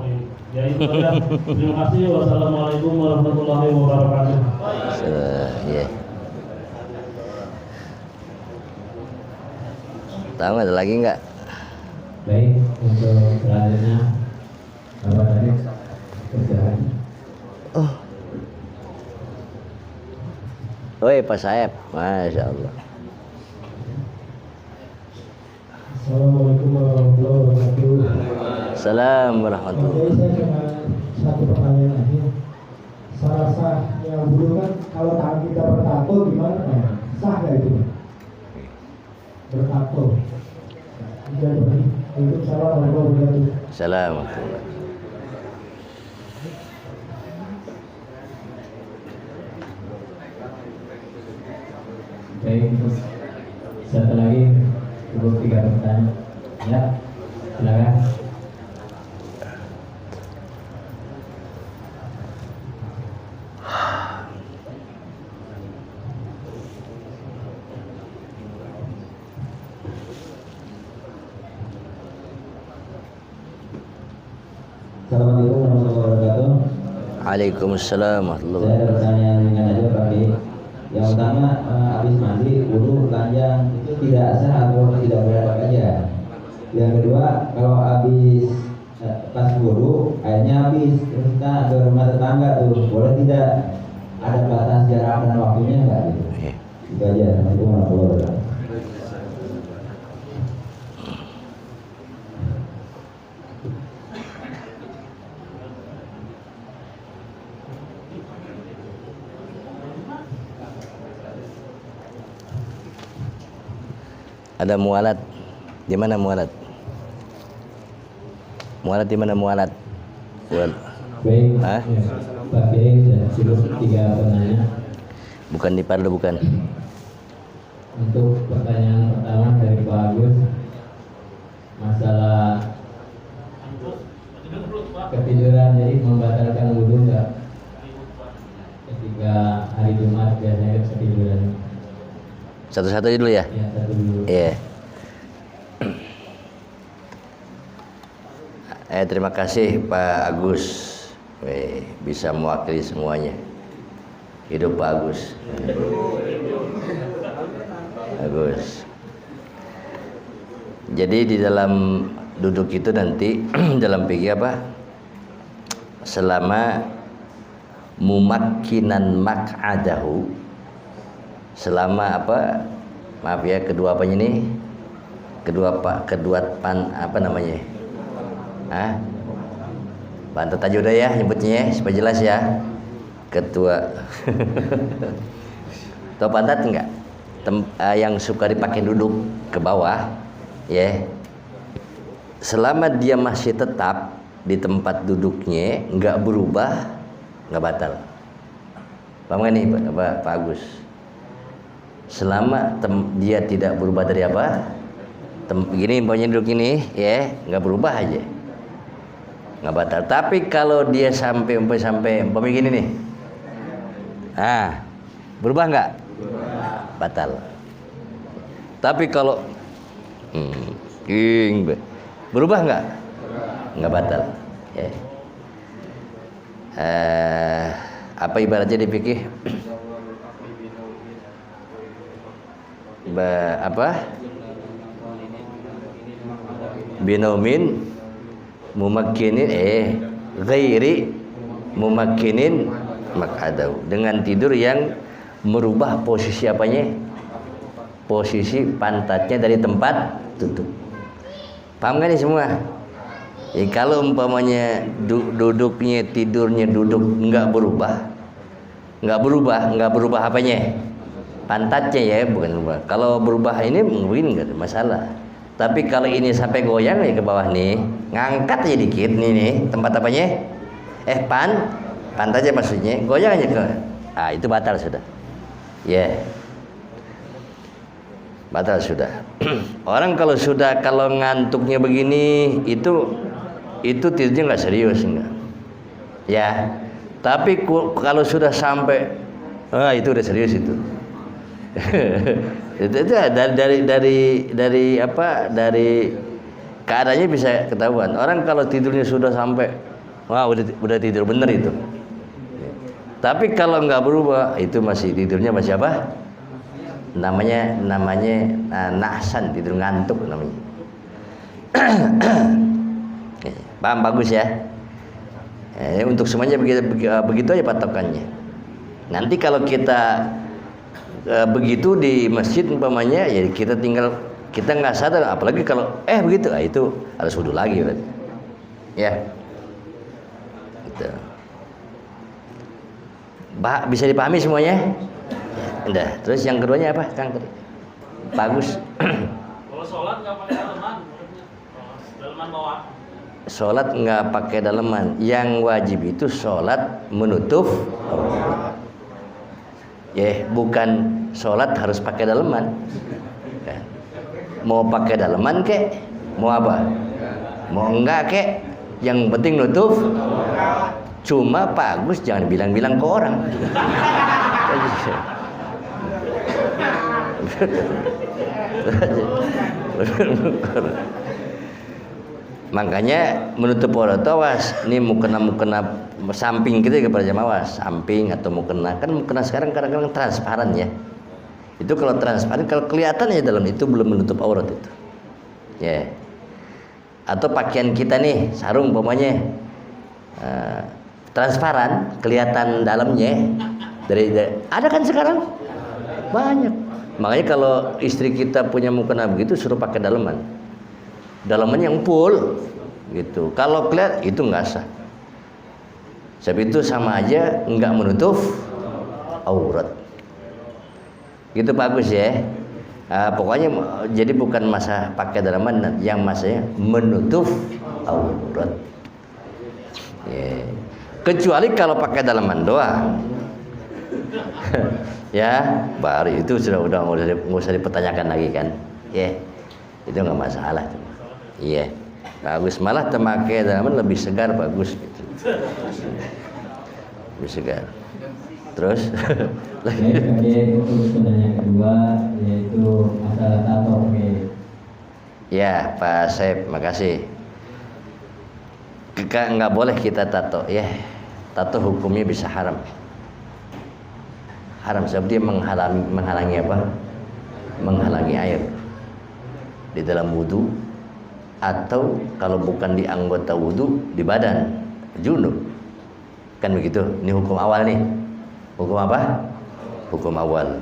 Ya itu saja. Terima kasih. Wassalamualaikum warahmatullahi wabarakatuh. Ya. Tahu ada lagi nggak? Baik, untuk selanjutnya apa tadi? Persilakan. Oi, Pak Saeb. Masya Allah. Assalamualaikum warahmatullahi wabarakatuh. Assalamualaikum warahmatullahi. Oke, saya cuma satu pertanyaan lagi. Sah-sahnya wudu kan kalau tangan kita bertato gimana? Sah nggak itu? Bertato. Waalaikumsalam warahmatullahi wabarakatuh. Assalamualaikum. Baik, terus satu lagi cukup 3 pertanyaan. Ya, silakan. Assalamualaikum warahmatullahi wabarakatuh. Waalaikumsalam warahmatullahi Saya ada wabarakatuh. pertanyaan ringan aja Pak Ki. Yang utama habis mandi wudu telanjang itu tidak sah atau tidak berat aja. Yang kedua kalau habis pas wudu airnya habis terus kita ke rumah tetangga tuh boleh tidak ada batas jarak dan waktunya nggak gitu? Iya. Itu aja. Assalamualaikum warahmatullahi wabarakatuh. Ada mualat. Di mana mualat? Mualat di mana mualat? Baik, Hah? ya, Pak Kiai sudah cukup 3 pertanyaan. Bukan di Pardo, bukan. Untuk pertanyaan pertama dari Pak Agus, masalah ketiduran jadi membatalkan wudu enggak? Ketika hari Jumat biasanya ketiduran. Satu-satu dulu ya. Ya, satu dulu. Iya. Terima kasih Pak Agus. Bisa mewakili semuanya. Hidup Pak Agus. Agus. Jadi di dalam duduk itu nanti dalam fikih apa? Selama mumakkinan mak'adahu, selama apa? Maaf ya, kedua apanya ini? Kedua apa namanya? Hah? Pantat aja udah ya nyebutnya ya, supaya jelas ya. Ketua. Tahu pantat enggak? Yang suka dipakai duduk ke bawah, ya. selama dia masih tetap di tempat duduknya, nggak berubah, nggak batal. Paham nggak nih Pak Agus? Selama dia tidak berubah dari apa? Begini umpamanya duduk ini, ya, nggak berubah aja, nggak batal. Tapi kalau dia sampai gini nih, berubah nggak? Batal. Tapi kalau berubah nggak? Nggak batal. Ya. Apa ibaratnya di fikih? Binomin mumakkinin ghairi mumakkinin mak'adau, dengan tidur yang merubah posisi apanya? Posisi pantatnya dari tempat duduk. Paham gak nih semua? Jadi kalau umpamanya duduknya, tidurnya duduk nggak berubah apanya? Pantatnya ya, bukan berubah. Kalau berubah ini mungkin nggak ada masalah. Tapi kalau ini sampai goyang nih ke bawah nih, ngangkat aja dikit nih tempat apanya? Pantatnya maksudnya, goyang aja ke. Itu batal sudah. Ya. Yeah. Batal sudah. Orang kalau ngantuknya begini, itu tidurnya nggak serius enggak. Ya. Tapi kalau sudah sampai itu udah serius itu. itu dari keadaannya bisa ketahuan. Orang kalau tidurnya sudah sampai udah tidur bener itu. Tapi kalau nggak berubah, itu masih tidurnya masih apa? Namanya nahsan, tidur ngantuk namanya. Paham? Bagus ya. Untuk semuanya begitu aja patokannya. Nanti kalau kita begitu di masjid umpamanya, ya kita nggak sadar, apalagi kalau begitu, itu harus wudu lagi berarti. Ya. Gitu. Bisa dipahami semuanya? Udah. Terus yang keduanya apa, Kang tadi? Bagus. Kalau sholat nggak pakai daleman bawah. Sholat nggak pakai daleman. Yang wajib itu sholat menutup. Bukan sholat harus pakai daleman. Mau pakai daleman kek, mau apa? Mau enggak kek, yang penting nutup. Cuma Pak Agus jangan bilang-bilang ke orang. Makanya menutup aurat awas. Ini mukena samping kita kepada jamaah, samping atau mukena. Kan mukena sekarang kadang-kadang transparan ya. Itu kalau transparan, kalau kelihatan ya dalam itu belum menutup aurat itu. Ya. Atau pakaian kita nih, sarung umpamanya transparan, kelihatan dalamnya. Ada kan sekarang? Banyak. Makanya kalau istri kita punya mukena begitu, suruh pakai daleman. Daleman yang full gitu. Kalau kelihatan itu nggak sah. Sebab itu sama aja nggak menutup aurat. Gitu bagus ya. Pokoknya jadi bukan masa pakai daleman, yang masanya menutup aurat. Kecuali kalau pakai daleman doang. Ya, baru itu udah nggak usah dipertanyakan lagi kan. Itu nggak masalah. Bagus, malah temakai daleman lebih segar, bagus gitu. Lebih segar. Terus untuk pertanyaan kedua, yaitu masalah tato. Ya Pak Saib, makasih. Nggak boleh kita tato ya. Tato hukumnya bisa haram. Haram sebab dia menghalangi apa? Menghalangi air di dalam wudu, atau kalau bukan di anggota wudu, di badan, junub. Kan begitu. Ini hukum awal nih. Hukum apa? Hukum awal.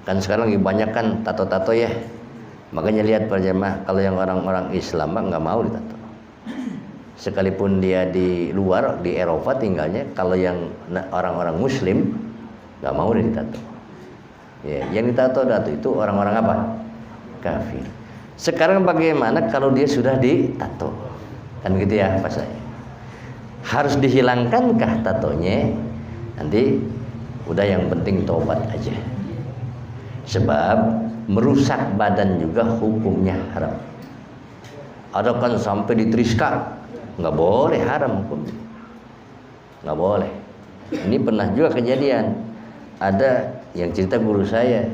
Kan sekarang lagi banyak kan tato-tato ya. Makanya lihat para jemaah, kalau yang orang-orang Islam nggak mau ditato. Sekalipun dia di luar, di Eropa tinggalnya, kalau yang orang-orang Muslim nggak mau ditato. Yang ditato itu orang-orang apa? Kafir. Sekarang bagaimana kalau dia sudah ditato? Kan gitu ya Pak saya. Harus dihilangkankah tatonya? Nanti udah yang penting tobat aja. Sebab merusak badan juga hukumnya haram. Ada kan sampai diteriska, nggak boleh, haram hukumnya. Nggak boleh. Ini pernah juga kejadian. Ada yang cerita guru saya,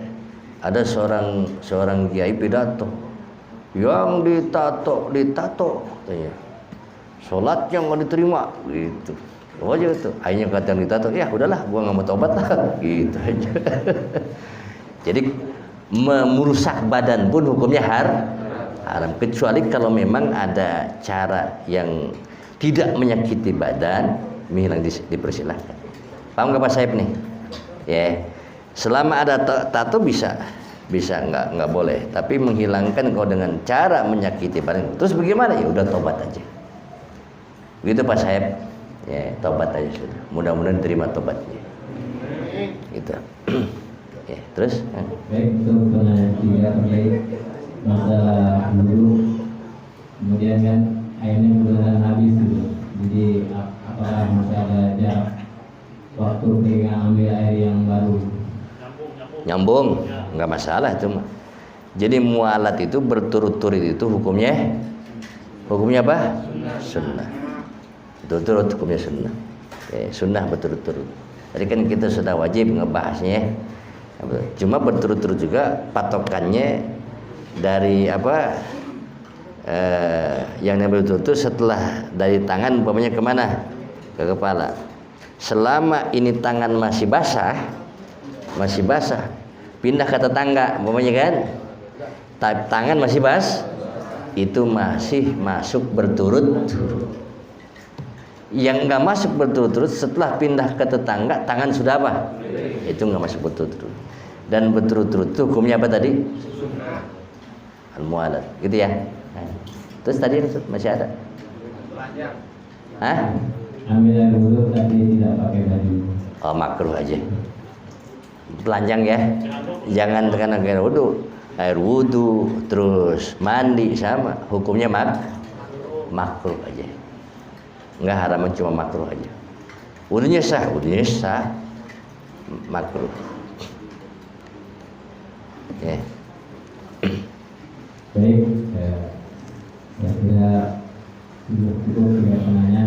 ada seorang kiai pidato yang ditato katanya. Sholatnya nggak diterima gitu. Oh aja itu. Akhirnya kata yang ditato, ya udahlah, gua nggak mau tobat lah, gitu aja. Jadi merusak badan pun hukumnya haram, kecuali kalau memang ada cara yang tidak menyakiti badan, menghilang dipersilahkan. Paham nggak Pak Saib nih? Ya, selama ada tato bisa nggak boleh, tapi menghilangkan kalau dengan cara menyakiti badan, terus bagaimana? Ya udah tobat aja. Begitu Pak Saib. Ya, tobat aja sudah. Mudah-mudahan terima tobatnya. Gitu. Ya, terus? Baik, untuk pertanyaan ketiga terkait masalah dulu, kemudian kan airnya benar-benar habis gitu. Jadi apakah masih ada jarak waktu pengen ambil air yang baru? Nyambung, nggak masalah itu mah. Jadi mualat itu berturut-turut itu hukumnya apa? Sunnah. Berturut-turut hukumnya sunnah. Ya, sunnah berturut-turut. Tadi kan kita sudah wajib ngebahasnya. Cuma berturut-turut juga patokannya dari apa? Yang berturut-turut setelah dari tangan umpamanya kemana? Ke kepala. Selama ini tangan masih basah, pindah ke tetangga umpamanya kan? Tangan masih basah, itu masih masuk berturut-turut. Yang nggak masuk berturut-turut setelah pindah ke tetangga, tangan sudah apa? Itu nggak masuk berturut-turut. Dan berturut-turut itu hukumnya apa tadi? Al-mualat, gitu ya. Terus tadi masih ada? Hah? Ambil air wudhu tapi tidak pakai baju. Oh, makruh aja. Telanjang ya. Jangan tekan air wudhu, terus mandi sama. Hukumnya makruh aja. Enggak haram, cuma makruh aja. Wudhunya sah, makruh. Ya. Baik, saya kira cukup dengan penanya.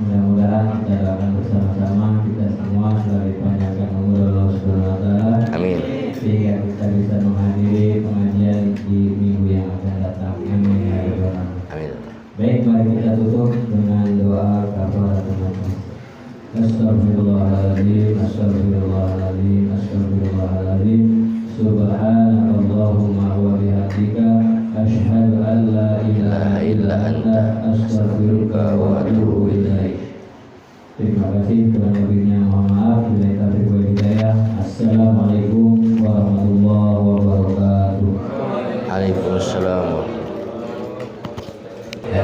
Mudah-mudahan kita akan bersama-sama kita semua selalu dipanjangkan umur Allah Subhanahu wa taala. Amin. Sehingga kita bisa menghadiri pengajian di minggu yang akan datang. Amin ya rabbal alamin. Amin. Baik, mari kita tutup dengan doa kafaratul majlis. Astagfirullahaladzim, astagfirullahaladzim, astagfirullahaladzim. Subhanakallahumma wa bihamdika asyhadu an la ilaha illa anta astaghfiruka wa atubu ilaik. Terima kasih, kurang lebihnya mohon maaf. Billahi taufiq wal hidayah. Assalamualaikum warahmatullahi wabarakatuh. Waalaikumsalam. Ya,